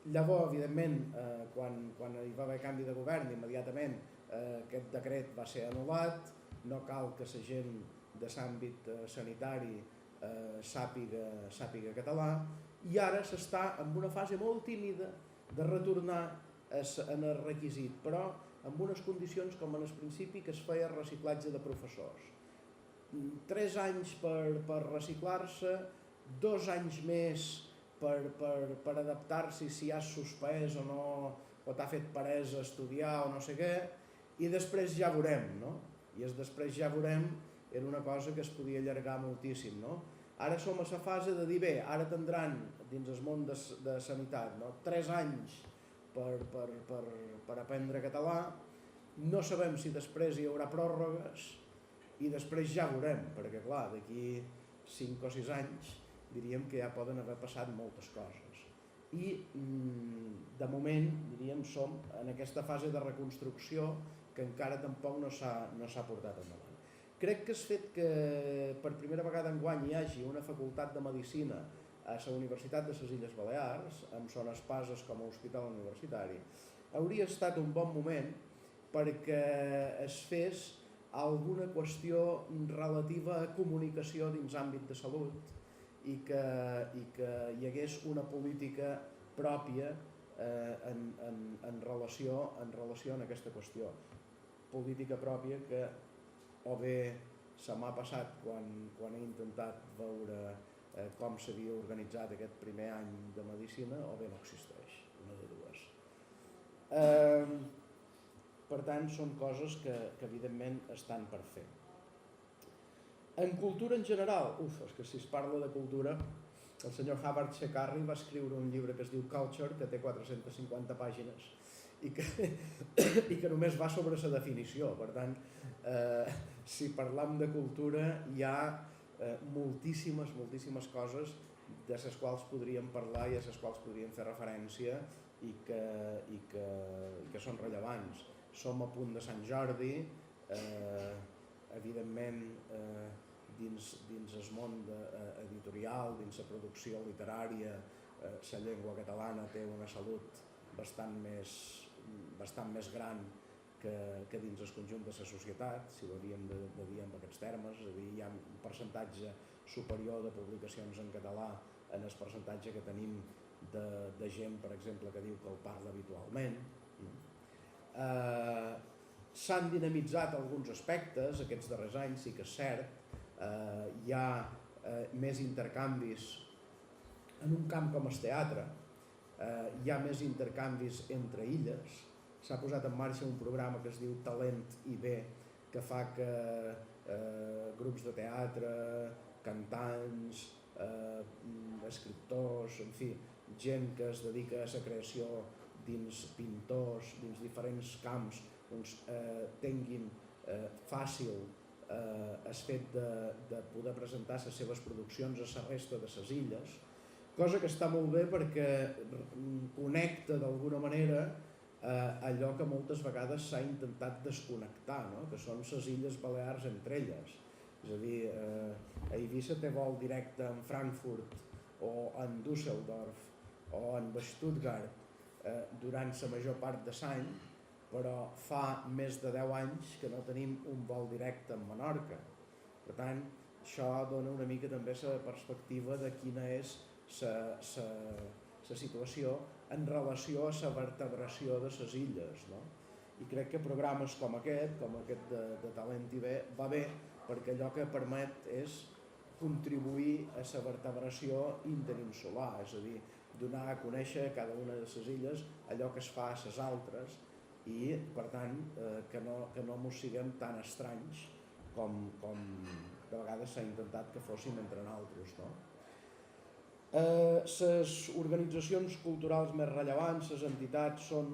Llavors, evidentment, quan hi va haver canvi de govern, immediatament aquest decret va ser anul·lat, no cal que la gent de l'àmbit sanitari sàpiga català, i ara s'està en una fase molt tímida de retornar en el requisit, però amb unes condicions com en el principi que es feia reciclatge de professors. 3 anys per reciclar-se, 2 anys més per adaptar-s'hi si has suspès o no, o t'ha fet peresa estudiar o no sé què, i després ja veurem, no? I després ja veurem era una cosa que es podia allargar moltíssim, no? Ara som a la fase de dir, bé, ara tindran dins el món de sanitat 3 anys per aprendre català, no sabem si després hi haurà pròrrogues i després ja veurem, perquè clar, d'aquí 5 o 6 anys diríem que ja poden haver passat moltes coses. I de moment, diríem, som en aquesta fase de reconstrucció que encara tampoc no s'ha portat endavant. Crec que el fet que per primera vegada enguany hi hagi una facultat de Medicina a la Universitat de les Illes Balears, amb Son Espases com a hospital universitari, hauria estat un bon moment perquè es fes alguna qüestió relativa a comunicació dins l'àmbit de salut i que hi hagués una política pròpia en relació en aquesta qüestió. Política pròpia que o bé se m'ha passat quan he intentat veure com s'havia organitzat aquest primer any de Medicina, o bé no existeix, una de dues. Per tant, són coses que evidentment estan per fer. En cultura en general, és que si es parla de cultura, el senyor Howard Shekarri va escriure un llibre que es diu Culture, que té 450 pàgines, i que només va sobre la definició. Per tant, si parlam de cultura, hi ha moltíssimes coses de les quals podríem parlar i a les quals podríem fer referència i que són rellevants. Som a punt de Sant Jordi, evidentment dins el món editorial, dins la producció literària, la llengua catalana té una salut bastant més gran que dins el conjunt de la societat, si ho havíem de dir en aquests termes. És a dir, hi ha un percentatge superior de publicacions en català en el percentatge que tenim de gent, per exemple, que diu que el parla habitualment. S'han dinamitzat alguns aspectes aquests darrers anys, sí que és cert. Hi ha més intercanvis en un camp com el teatre, hi ha més intercanvis entre illes. S'ha posat en marxa un programa que es diu Talent IB, que fa que grups de teatre, cantants, escriptors, en fi, gent que es dedica a la creació dins pintors, dins diferents camps, tinguin fàcil el fet de poder presentar les seves produccions a la resta de les illes, cosa que està molt bé perquè connecta d'alguna manera allò que moltes vegades s'ha intentat desconnectar, que són les Illes Balears entre elles. És a dir, a Eivissa té vol directe en Frankfurt o en Düsseldorf o en Stuttgart durant la major part de l'any, però fa més de 10 anys que no tenim un vol directe en Menorca. Per tant, això dona una mica també la perspectiva de quina és la situació en relació a la vertebració de les illes. I crec que programes com aquest de Talent IB, va bé perquè allò que permet és contribuir a la vertebració interinsular, és a dir, donar a conèixer a cada una de les illes allò que es fa a les altres i, per tant, que no mos siguem tan estranys com de vegades s'ha intentat que fóssim entre nosaltres. Les organitzacions culturals més rellevants, les entitats, són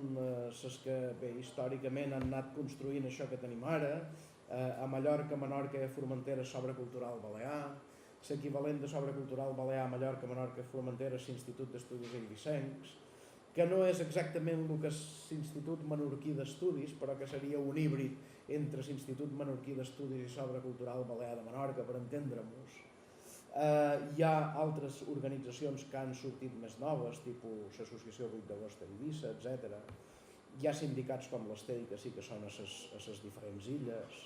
les que històricament han anat construint això que tenim ara. A Mallorca, Menorca i Formentera, S'Obra Cultural Balear. L'equivalent de S'Obra Cultural Balear a Mallorca, Menorca i Formentera és l'Institut d'Estudis Eivissencs, que no és exactament el que és l'Institut Menorquí d'Estudis, però que seria un híbrid entre l'Institut Menorquí d'Estudis i S'Obra Cultural Balear de Menorca, per entendre-nos. Hi ha altres organitzacions que han sortit més noves, tipus l'Associació 8 d'agost a Eivissa, etc. Hi ha sindicats com l'Estei que sí que són a les diferents illes.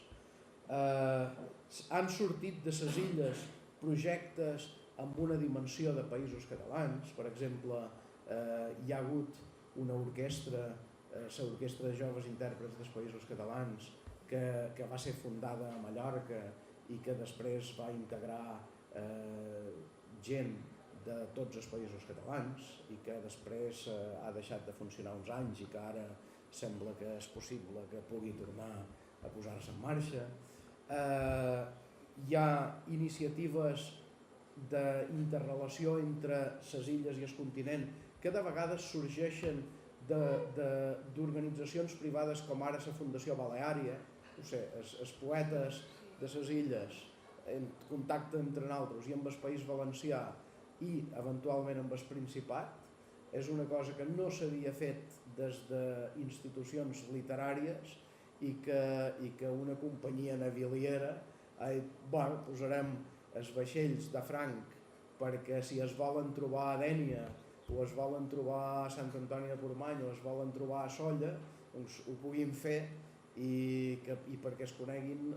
Han sortit de les illes projectes amb una dimensió de països catalans. Per exemple, hi ha hagut una orquestra, l'Orquestra de Joves Intèrprets dels Països Catalans, que va ser fundada a Mallorca i que després va integrar gent de tots els països catalans i que després ha deixat de funcionar uns anys i que ara sembla que és possible que pugui tornar a posar-se en marxa. Hi ha iniciatives d'interrelació entre les illes i el continent que de vegades sorgeixen d'organitzacions privades com ara la Fundació Baleària. Els poetes de les illes en contacte entre nosaltres i amb el País Valencià i eventualment amb el Principat és una cosa que no s'havia fet des d'institucions literàries i que una companyia naviliera posarem els vaixells de franc perquè si es volen trobar a Dénia o es volen trobar a Sant Antoni de Portmany o es volen trobar a Sóller, doncs ho puguin fer i perquè es coneguin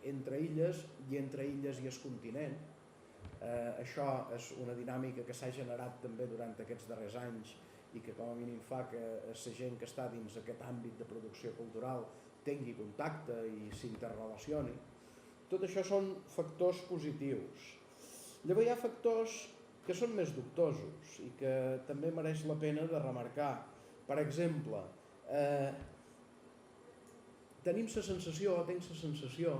entre illes i entre illes i el continent. Això és una dinàmica que s'ha generat també durant aquests darrers anys i que com a mínim fa que la gent que està dins aquest àmbit de producció cultural tingui contacte i s'interrelacioni. Tot això són factors positius. Llavors hi ha factors que són més dubtosos i que també mereix la pena de remarcar. Per exemple, tinc la sensació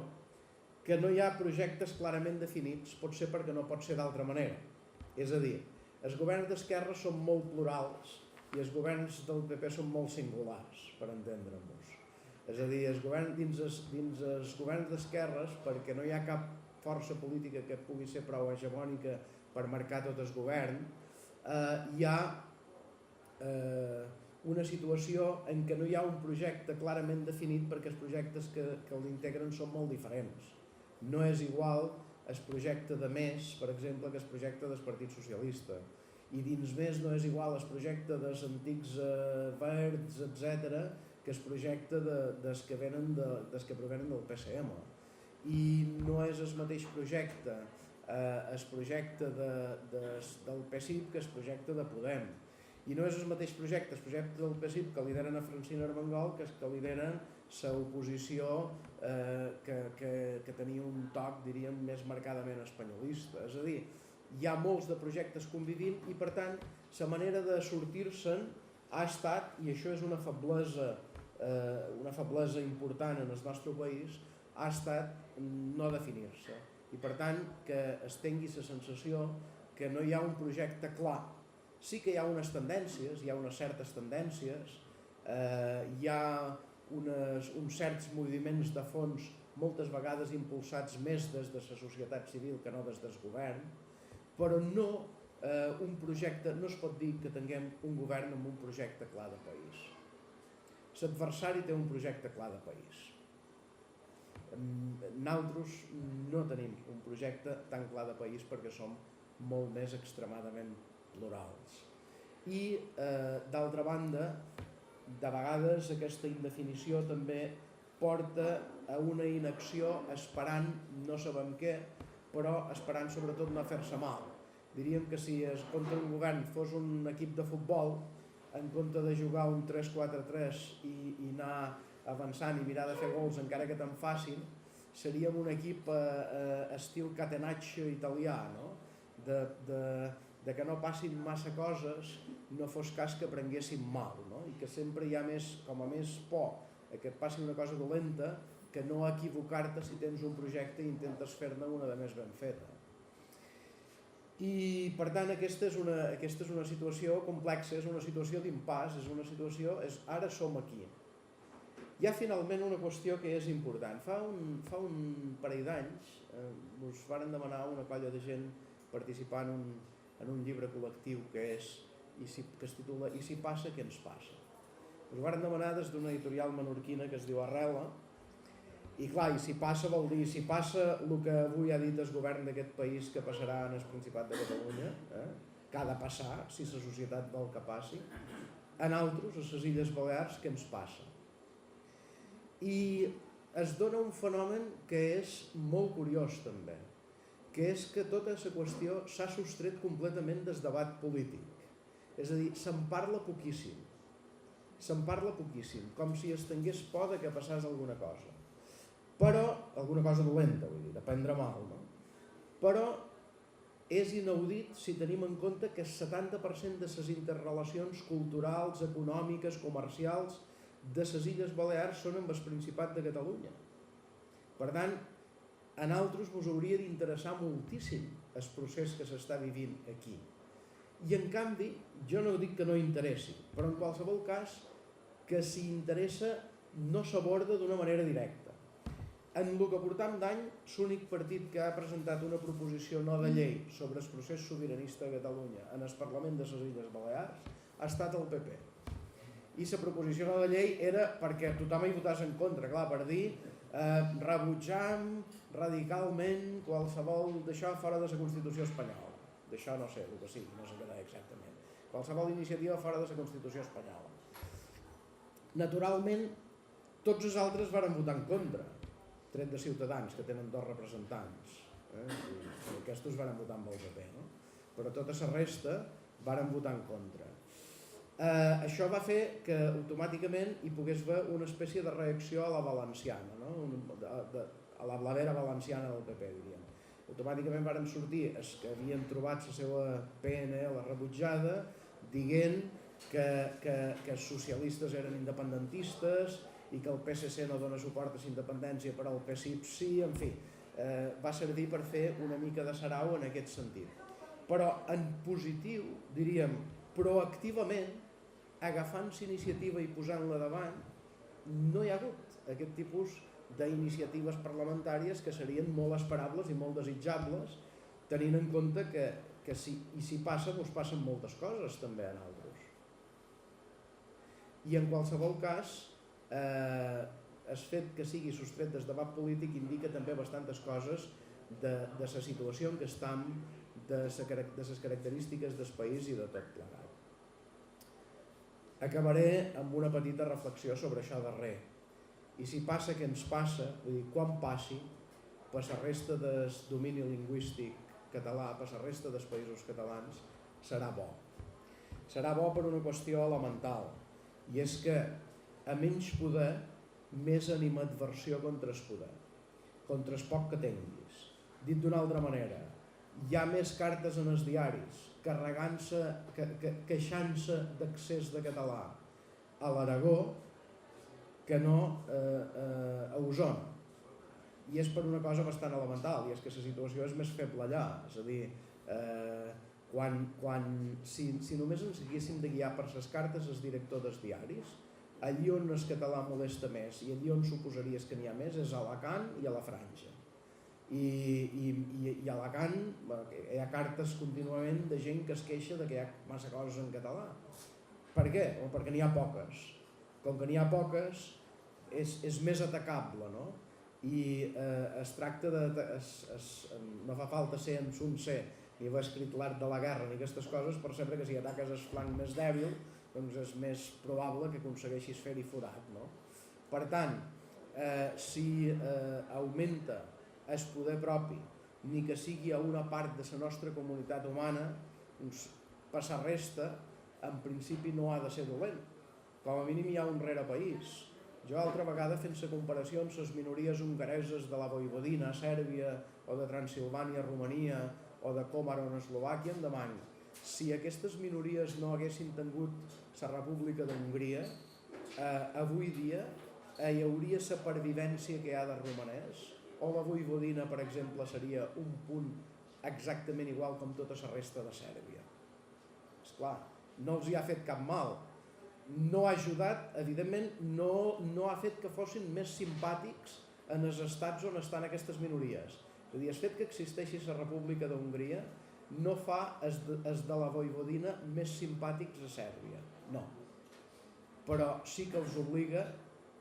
que no hi ha projectes clarament definits, potser perquè no pot ser d'altra manera. És a dir, els governs d'esquerra són molt plurals i els governs del PP són molt singulars, per entendre'ns. És a dir, dins els governs d'esquerres, perquè no hi ha cap força política que pugui ser prou hegemònica per marcar tot el govern, hi ha una situació en què no hi ha un projecte clarament definit perquè els projectes que l'integren són molt diferents. No és igual el projecte de Més, per exemple, que el projecte del Partit Socialista. I dins Més no és igual el projecte dels antics verds, etc., que el projecte dels que provenen del PSM. I no és el mateix projecte el projecte del PSIP que el projecte de Podem. I no és el mateix projecte, el projecte del PSIP que lideren a Francina Armengol que els que lideren l'oposició que tenia un toc, diríem, més marcadament espanyolista. És a dir, hi ha molts de projectes convivint i per tant la manera de sortir-se'n ha estat, i això és una feblesa important en el nostre país, ha estat no definir-se. I per tant que es tingui la sensació que no hi ha un projecte clar. Sí que hi ha unes tendències, hi ha unes certes tendències, hi ha uns certs moviments de fons moltes vegades impulsats més des de la societat civil que no des del govern, però no un projecte, no es pot dir que tinguem un govern amb un projecte clar de país. L'adversari té un projecte clar de país. Nosaltres no tenim un projecte tan clar de país perquè som molt més extremadament plurals. I, d'altra banda, de vegades aquesta indefinició també porta a una inacció esperant no sabem què, però esperant sobretot no fer-se mal. Diríem que si contra un govern fos un equip de futbol, en compte de jugar un 3-4-3 i anar avançant i mirar de fer gols encara que te'n facin, seríem un equip estil catenaccio italià, no? De que no passin massa coses, no fos cas que prenguéssim mal, no? I que sempre hi ha com a més por que et passi una cosa dolenta que no equivocar-te si tens un projecte i intentes fer-ne una de més ben feta. I per tant aquesta és una situació complexa, és una situació d'impàs, és una situació, ara som aquí. Hi ha finalment una qüestió que és important. Fa un parell d'anys us varen demanar una colla de gent participar en un llibre col·lectiu que es titula I si passa, què ens passa? Us varen demanar des d'una editorial menorquina que es diu Arrela I clar, i si passa vol dir, si passa el que avui ha dit el govern d'aquest país que passarà en el Principat de Catalunya, que ha de passar, si la societat vol que passi, a nosaltres, a les Illes Balears, què ens passa? I es dona un fenomen que és molt curiós també, que és que tota la qüestió s'ha sostret completament del debat polític. És a dir, se'n parla poquíssim. Se'n parla poquíssim, com si es tingués por que passés alguna cosa. Però, alguna cosa dolenta, vull dir, de prendre mal, no? Però és inaudit si tenim en compte que el 70% de les interrelacions culturals, econòmiques, comercials de les Illes Balears són amb el Principat de Catalunya. Per tant, a nosaltres ens hauria d'interessar moltíssim el procés que s'està vivint aquí. I en canvi, jo no dic que no interessi, però en qualsevol cas, que si interessa no s'aborda d'una manera directa. En el que portam d'any, l'únic partit que ha presentat una proposició no de llei sobre el procés sobiranista de Catalunya en el Parlament de les Illes Balears ha estat el PP. I la proposició no de llei era perquè tothom hi votàs en contra, clar, per dir rebutjam radicalment qualsevol d'això fora de la Constitució espanyola. D'això no sé, el que sigui, no sé què exactament. Qualsevol iniciativa fora de la Constitució espanyola. Naturalment, tots els altres varen votar en contra, tret de Ciutadans, que tenen 2 representants. I aquests varen votar amb el PP, no? Però tota la resta varen votar en contra. Això va fer que automàticament hi pogués haver una espècie de reacció a la valenciana, no? A la blavera valenciana del PP, diríem. Automàticament varen sortir els que havien trobat la seva PNL rebutjada dient que els socialistes eren independentistes i que el PSC no dona suport a la independència però el PSIP sí, en fi, va servir per fer una mica de sarau en aquest sentit. Però en positiu, diríem, proactivament, agafant-se iniciativa i posant-la davant, no hi ha hagut aquest tipus d'iniciatives parlamentàries que serien molt esperables i molt desitjables, tenint en compte que si passa, doncs passen moltes coses també a nosaltres. I en qualsevol cas, el fet que sigui sostret del debat polític indica també bastantes coses de la situació en què estem, de les característiques del país i de tot plegat. Acabaré amb una petita reflexió sobre això darrer. I si passa què ens passa, vull dir, quan passi, per la resta del domini lingüístic català, per la resta dels països catalans, serà bo. Serà bo per una qüestió elemental, i és que a menys poder, més animadversió contra el poder, contra el poc que tinguis. Dit d'una altra manera, hi ha més cartes en els diaris, carregant-se, queixant-se d'accés de català a l'Aragó que no a Osona. I és per una cosa bastant elemental, i és que la situació és més feble allà. És a dir, si només ens haguéssim de guiar per les cartes els directors dels diaris, allí on el català molesta més i allí on suposaries que n'hi ha més és a Alacant i a la Franja. I a Alacant hi ha cartes contínuament de gent que es queixa que hi ha massa coses en català. Per què? Perquè n'hi ha poques. Com que n'hi ha poques és més atacable, no? I es tracta de... no fa falta ser en Sun Tse ni haver escrit l'art de la guerra ni aquestes coses per saber que si ataques el flanc més dèbil doncs és més probable que aconsegueixis fer-hi forat, no? Per tant, si augmenta el poder propi, ni que sigui a una part de la nostra comunitat humana, doncs per la resta, en principi no ha de ser dolent. Com a mínim hi ha un rerepaís. Jo altra vegada fent la comparació amb les minories hongareses de la Voivodina, Sèrbia, o de Transilvània, Romania, o de Komaron, Eslovàquia, em demano, si aquestes minories no haguessin tingut la República d'Hongria, avui dia hi hauria la pervivència que hi ha de romanès, o la Voivodina, per exemple, seria un punt exactament igual com tota la resta de Sèrbia. Esclar, no els hi ha fet cap mal. No ha ajudat, evidentment, no ha fet que fossin més simpàtics en els estats on estan aquestes minories. És a dir, el fet que existeixi la República d'Hongria no fa els de la Voivodina més simpàtics a Sèrbia, no. Però sí que els obliga,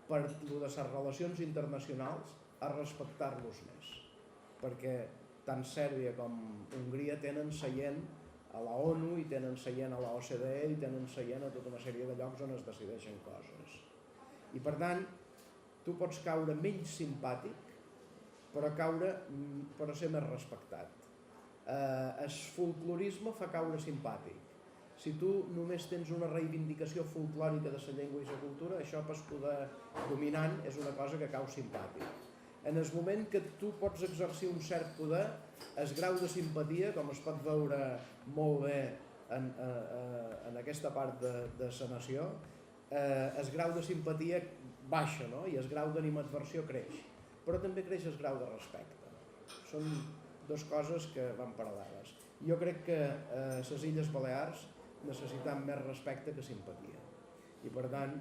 per les relacions internacionals, a respectar-los més, perquè tant Sèrbia com Hongria tenen seient a la ONU i tenen seient a la OCDE i tenen seient a tota una sèrie de llocs on es decideixen coses. I per tant, tu pots caure menys simpàtic, però ser més respectat. El folclorisme fa caure simpàtic. Si tu només tens una reivindicació folclòrica de la llengua i la cultura, això per poder dominant és una cosa que cau simpàtic. En el moment que tu pots exercir un cert poder, el grau de simpatia, com es pot veure molt bé en aquesta part de la nació, el grau de simpatia baixa, no? I el grau d'animadversió creix, però també creix el grau de respecte. Són dues coses que van paral·leles. Jo crec que les Illes Balears necessitem més respecte que simpatia. I per tant,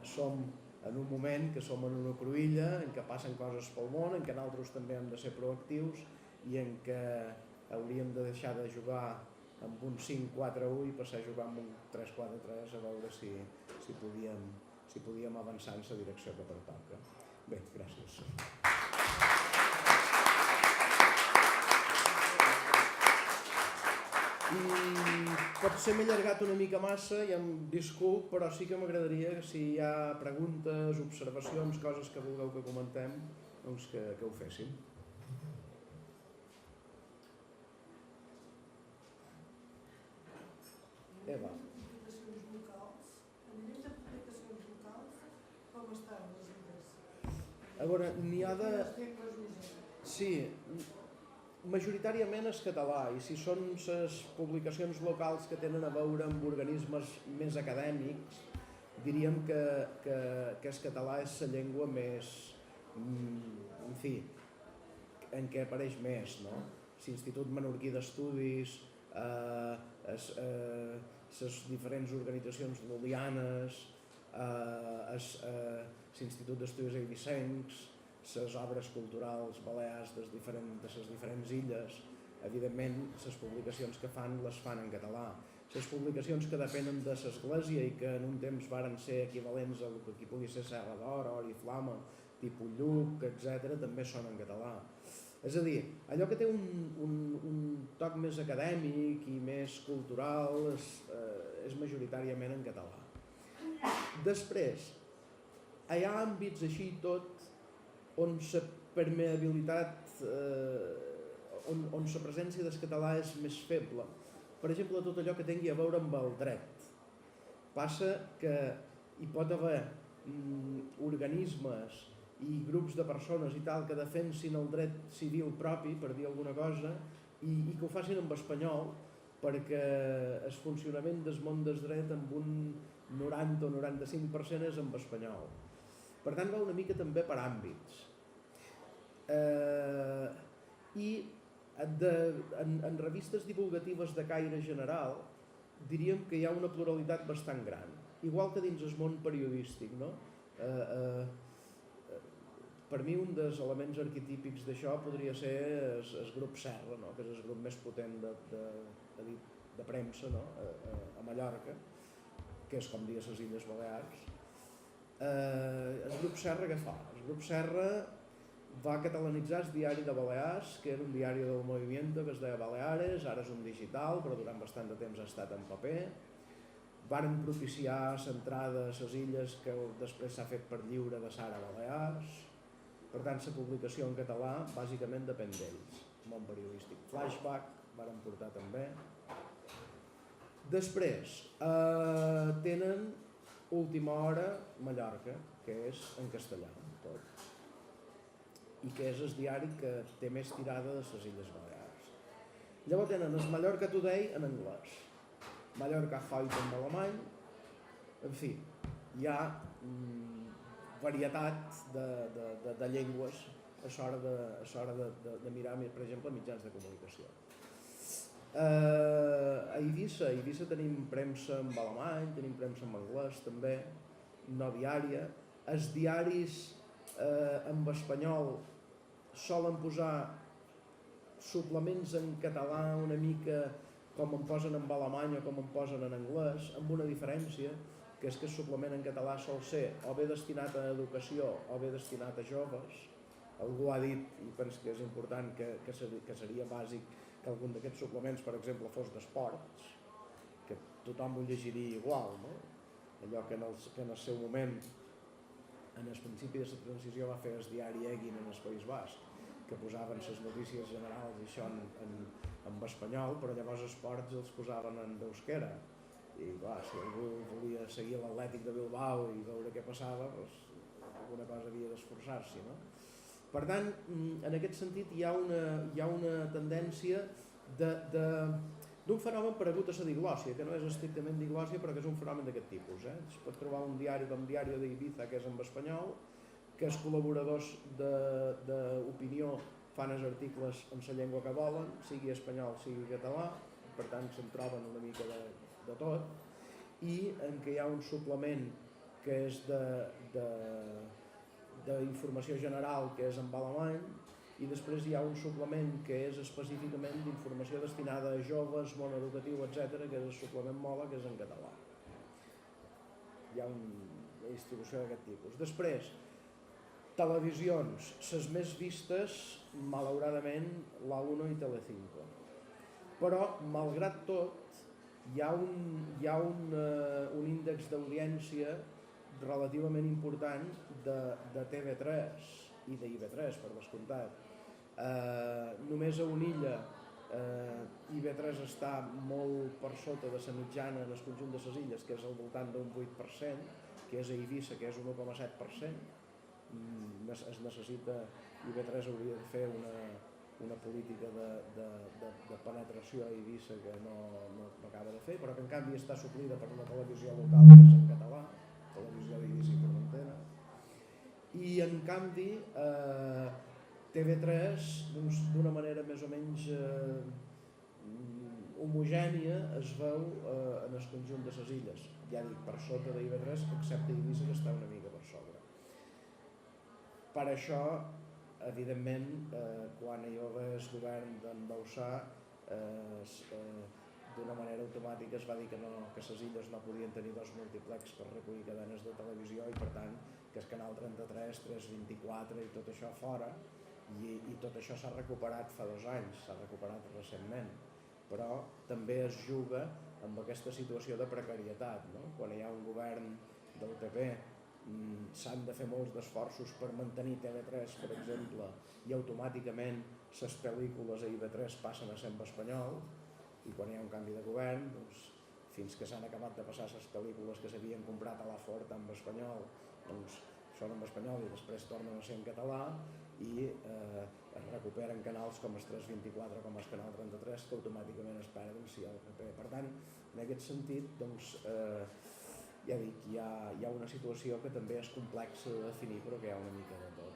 som en un moment que som en una cruïlla, en què passen coses pel món, en què nosaltres també hem de ser proactius i en què hauríem de deixar de jugar amb un 5-4-1 i passar a jugar amb un 3-4-3 a veure si podíem avançar en la direcció que pertoca. Bé, gràcies. I potser m'he allargat una mica massa i em disculp, però sí que m'agradaria que si hi ha preguntes, observacions, coses que vulgueu que comentem, doncs que ho féssim. Eva. Publicacions locals. A nivell de publicacions locals, com estan les illes? A veure, n'hi ha de... Quines llengües usen? Sí, majoritàriament és català, i si són les publicacions locals que tenen a veure amb organismes més acadèmics, diríem que el català és la llengua més, en fi, en què apareix més, no? L'Institut Menorquí d'Estudis, les diferents organitzacions lul·lianes, l'Institut d'Estudis Eivissencs, les obres culturals balears de les diferents illes, evidentment les publicacions que fan les fan en català. Les publicacions que depenen de l'Església i que en un temps varen ser equivalents al que aquí pugui ser Serra d'Or, Or i Flama, tipus Lluc, etc., també són en català. És a dir, allò que té un toc més acadèmic i més cultural és majoritàriament en català. Després, hi ha àmbits així tot on la permeabilitat, on la presència del català és més feble. Per exemple, tot allò que tingui a veure amb el dret. Passa que hi pot haver organismes i grups de persones i tal que defensin el dret civil propi, per dir alguna cosa, i que ho facin en espanyol, perquè el funcionament del món del dret amb un 90 o 95% és en espanyol. Per tant, va una mica també per àmbits. I en revistes divulgatives de caire general diríem que hi ha una pluralitat bastant gran, igual que dins el món periodístic, no? Per mi un dels elements arquetípics d'això podria ser el grup Serra, no? Que és el grup més potent de premsa, no? A Mallorca, que és com dir a les Illes Balears. El grup Serra què fa? El grup Serra va catalanitzar el diari de Balears, que era un diari del Movimiento que es deia Baleares, ara és un digital, però durant bastant de temps ha estat en paper. Varen propiciar l'entrada a les illes que després s'ha fet per lliure de Sara Balears. Per tant, la publicació en català bàsicament depèn d'ells, món periodístic. Flashback varen portar també. Després, tenen Última Hora Mallorca, que és en castellà tot, i que és el diari que té més tirada de les Illes Balears. Llavors tenen el Mallorca Today en anglès, Mallorca Heute en alemany, en fi, hi ha varietat de llengües a l'hora de mirar, per exemple, mitjans de comunicació. A Eivissa tenim premsa en alemany, tenim premsa en anglès també, no diària. Els diaris en espanyol solen posar suplements en català una mica com en posen en alemany o com en posen en anglès, amb una diferència, que és que el suplement en català sol ser o bé destinat a educació o bé destinat a joves, algú ha dit, i penso que és important, que seria bàsic que algun d'aquests suplements, per exemple, fos d'esports, que tothom ho llegiria igual, no? Allò que en el seu moment, en el principi de la transició, va fer el diari Egin en el País Basc, que posaven les notícies generals i això en espanyol, però llavors els esports els posaven en euskera. I clar, si algú volia seguir l'Atlètic de Bilbao i veure què passava, doncs alguna cosa havia d'esforçar-s'hi, no? Per tant, en aquest sentit hi ha una tendència d'un fenomen paregut a la diglòssia, que no és estrictament diglòssia, però que és un fenomen d'aquest tipus. Es pot trobar un diari com Diario de Ibiza, que és en espanyol, que els col·laboradors d'opinió fan els articles en la llengua que volen, sigui espanyol, sigui català, per tant se'n troben una mica de tot, i en què hi ha un suplement que és d'informació general, que és en alemany, i després hi ha un suplement que és específicament d'informació destinada a joves, món educatiu, etc., que és el suplement Mola, que és en català. Hi ha una distribució d'aquest tipus. Després, televisions, les més vistes, malauradament, la 1 i Telecinco. Però, malgrat tot, hi ha un índex d'audiència relativament important de TV3 i d'IV3, per descomptat. Només a Unilla IV3 està molt per sota de la mitjana en el conjunt de les illes, que és al voltant d'un 8%, que és a Eivissa, que és un 1,7%. Es necessita, IV3 hauria de fer una política de penetració a Eivissa que no acaba de fer, però que en canvi està suplida per una televisió local que és en català, televisió d'Eivissa i Formentera. I en canvi TV3 d'una manera més o menys homogènia es veu en el conjunt de les illes, ja dic, per sota d'IV3, excepte Eivissa, que està una mica per sobre. Per això, evidentment, quan hi va haver el govern d'en Bauzá, d'una manera automàtica es va dir que les illes no podien tenir dos múltiplex per recollir cadenes de televisió i per tant que el canal 33, 324 i tot això fora, i tot això s'ha recuperat fa 2 anys, s'ha recuperat recentment, però també es juga amb aquesta situació de precarietat, no? Quan hi ha un govern del PP s'han de fer molts d'esforços per mantenir TV3, per exemple, i automàticament les pel·lícules a IV3 passen a ser en espanyol, i quan hi ha un canvi de govern, doncs, fins que s'han acabat de passar les pel·lícules que s'havien comprat a la Ford en espanyol, doncs són en espanyol i després tornen a ser en català, i es recuperen canals com el 324 com el canal 33 que automàticament es perden si el PP. Per tant, en aquest sentit, doncs, ja dic, hi ha una situació que també és complexa de definir, però que hi ha una mica de tot.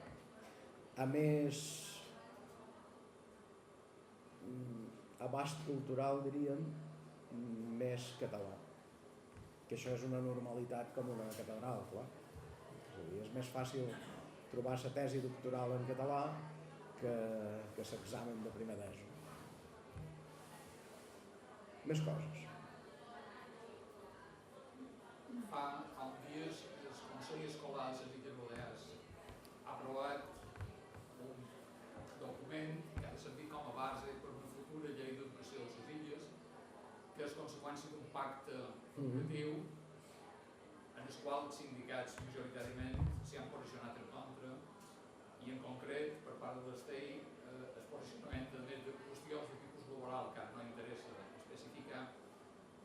A més, abast cultural, diríem, més català, que això és una normalitat com una catedral, clar. És a dir, és més fàcil trobar la tesi doctoral en català que l'examen de primer d'ESO. Més coses. Fa uns dies el Consell Escolar de les Illes Balears ha aprovat un document que ha de servir com a base per una futura llei d'educació de les illes, que és conseqüència d'un pacte educatiu en el qual els sindicats majoritàriament s'hi han posicionat en contra, i en concret per part de l'ESTEI el posicionament també de qüestions de tipus laboral que no interessa especificar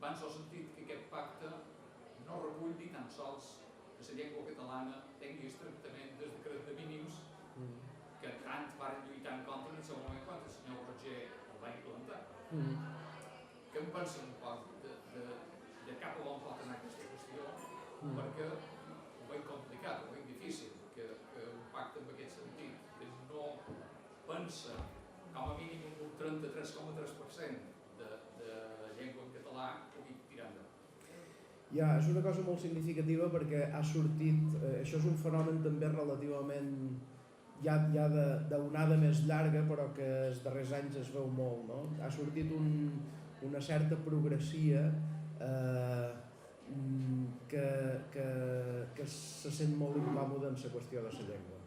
va en el sentit que aquest pacte no recull ni tan sols que la llengua catalana tingui el tractament del decret de mínims que tant varen lluitar en contra en el seu moment quan el senyor Roger el va implantar. Què en pensen un poc de cap a on pot anar aquesta qüestió? Perquè ho veig complicat, ho veig difícil, que un pacte en aquest sentit que no pensa com a mínim un 33,3% de llengua en català pugui tirar endavant. Ja, és una cosa molt significativa perquè ha sortit, això és un fenomen també relativament ja d'onada més llarga, però que els darrers anys es veu molt, no? Ha sortit una certa progressia que se sent molt incòmoda en la qüestió de la llengua.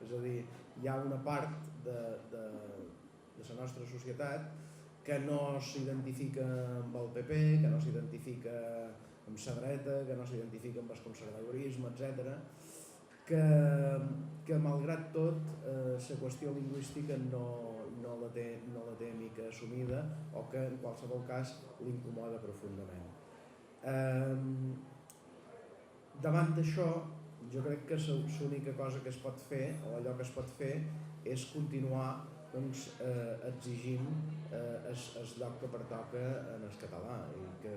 És a dir, hi ha una part de la nostra societat que no s'identifica amb el PP, que no s'identifica amb la dreta, que no s'identifica amb el conservadorisme, etc., que malgrat tot la qüestió lingüística no la té mica assumida o que en qualsevol cas l'incomoda profundament. Davant d'això, jo crec que l'única cosa que es pot fer, o allò que es pot fer, és continuar exigint el lloc que pertoca en el català, i que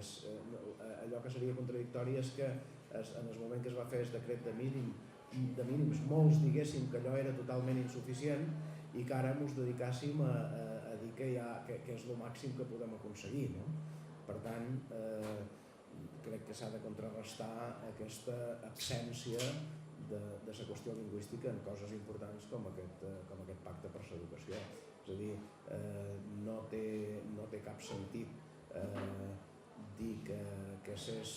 allò que seria contradictori és que en el moment que es va fer el decret de mínims molts diguéssim que allò era totalment insuficient i que ara ens dedicàssim a dir que és el màxim que podem aconseguir, no? Per tant, crec que s'ha de contrarrestar aquesta absència de la qüestió lingüística en coses importants com aquest pacte per l'educació. És a dir, no té cap sentit dir que s'és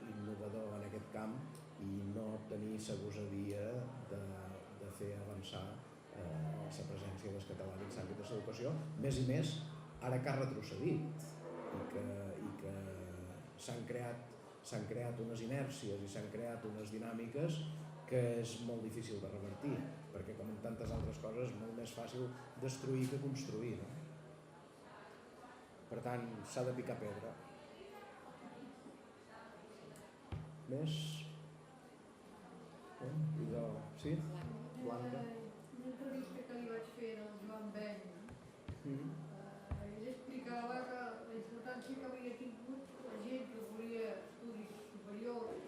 innovador en aquest camp i no tenir la gosadia de fer avançar la presència del català dins l'àmbit de l'educació, més i més ara que ha retrocedit i que s'han creat unes inèrcies i s'han creat unes dinàmiques que és molt difícil de revertir, perquè com en tantes altres coses és molt més fàcil destruir que construir, no? Per tant, s'ha de picar pedra. Més? Idò, sí? Blanca? Una entrevista que li vaig fer al Joan Ben, ell explicava que la importància que havia tingut la gent que volia estudis superiors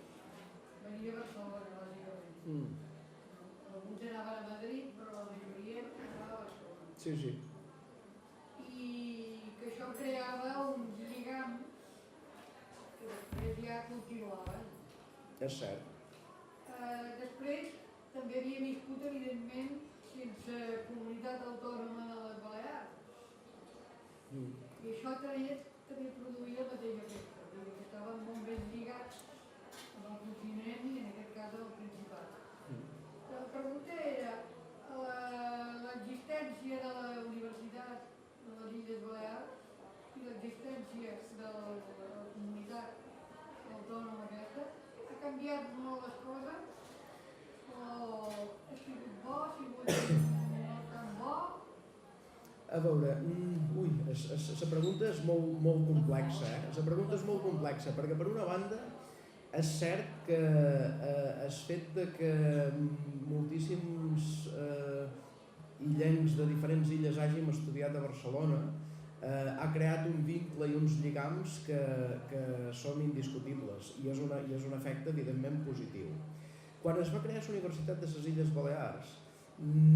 venir a Barcelona, bàsicament. Alguns anaven a Madrid, però la majoria anava a Barcelona. Sí, sí. I que això creava uns lligams que després ja continuaven. És cert. Després també havia viscut, evidentment, sense comunitat autònoma de les Balears. I això també produïa el mateix efecte, que estaven molt ben lligats amb el continent i en aquest cas amb el Principat. La pregunta era, l'existència de la Universitat de les Illes Balears i l'existència de la comunitat autònoma aquesta ha canviat molt les coses o ha sigut bo, ha sigut no tan bo? A veure, la pregunta és molt complexa, La pregunta és molt complexa, perquè per una banda és cert que el fet de que moltíssims illencs de diferents illes hàgim estudiat a Barcelona ha creat un vincle i uns lligams que són indiscutibles i és un efecte evidentment positiu. Quan es va crear la Universitat de les Illes Balears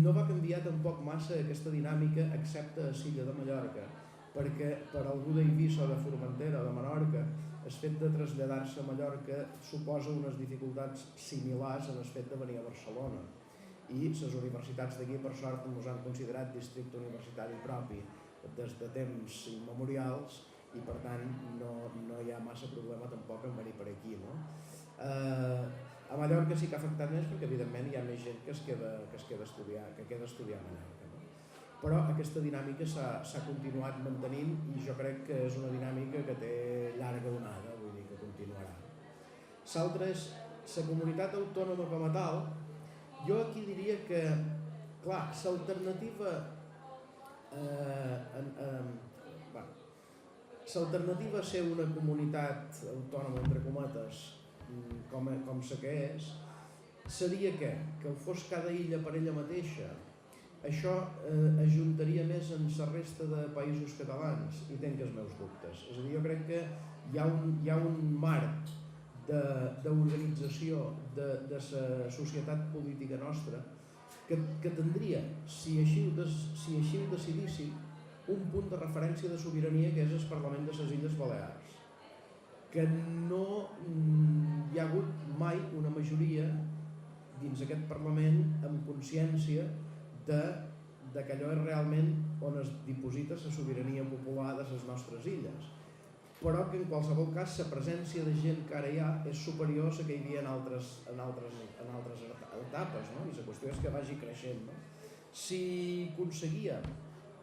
no va canviar tampoc massa aquesta dinàmica excepte a l'illa de Mallorca, perquè per algú d'Eivissa o de Formentera o de Menorca el fet de traslladar-se a Mallorca suposa unes dificultats similars en el fet de venir a Barcelona i les universitats d'aquí per sort ens han considerat districte universitari propi des de temps immemorials i per tant no hi ha massa problema tampoc en venir per aquí, no? A Mallorca sí que ha afectat més perquè evidentment hi ha més gent que queda a estudiar a Mallorca, no? Però aquesta dinàmica s'ha continuat mantenint i jo crec que és una dinàmica que té llarga onada, vull dir que continuarà. L'altre és la comunitat autònoma com a tal. Jo aquí diria que, clar, l'alternativa a ser una comunitat autònoma, entre cometes, com la que és, seria que fos cada illa per ella mateixa. Això ajuntaria més en la resta de països catalans i tenc els meus dubtes. És a dir, jo crec que hi ha un marc d'organització de la societat política nostra que tindria, si així ho decidíssim, un punt de referència de sobirania que és el Parlament de les Illes Balears, que no hi ha hagut mai una majoria dins aquest Parlament amb consciència de que allò és realment on es diposita la sobirania popular de les nostres illes, però que en qualsevol cas la presència de gent que ara hi ha és superior a la que hi havia en altres etapes, no? I la qüestió és que vagi creixent, no? Si aconseguíem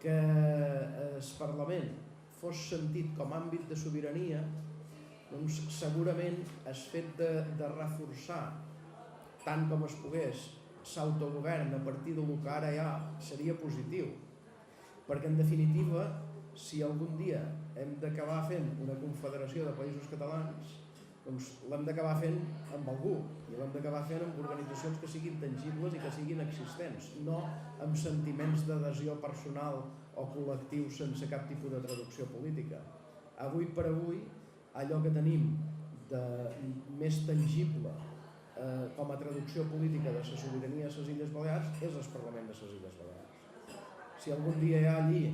que el Parlament fos sentit com a àmbit de sobirania, doncs segurament el fet de reforçar tant com es pogués l'autogovern a partir del que ara hi ha seria positiu, perquè en definitiva, si algun dia hem d'acabar fent una confederació de països catalans, doncs l'hem d'acabar fent amb algú i l'hem d'acabar fent amb organitzacions que siguin tangibles i que siguin existents, no amb sentiments d'adhesió personal o col·lectiu sense cap tipus de traducció política. Avui per avui, allò que tenim de més tangible com a traducció política de la sobirania a les Illes Balears és el Parlament de les Illes Balears. Si algun dia hi ha allí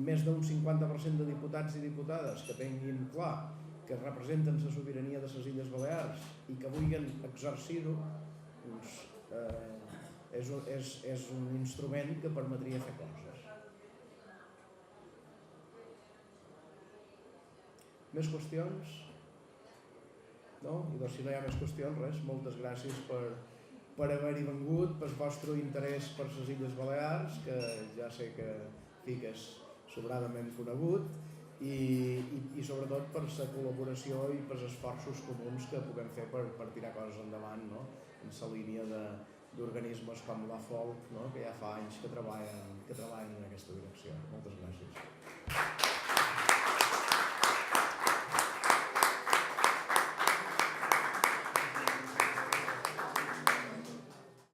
més d'un 50% de diputats i diputades que tinguin clar que representen la sobirania de les Illes Balears i que vulguin exercir-ho, doncs, és un instrument que permetria fer coses. Més qüestions? No? I doncs si no hi ha més qüestions, res, moltes gràcies per haver-hi vengut, pel vostre interès per les Illes Balears, que ja sé que és sobradament conegut, i sobretot per la col·laboració i per els esforços comuns que puguem fer per tirar coses endavant, no? En la línia d'organismes com la FOLC, no? Que ja fa anys que treballen en aquesta direcció. Moltes gràcies.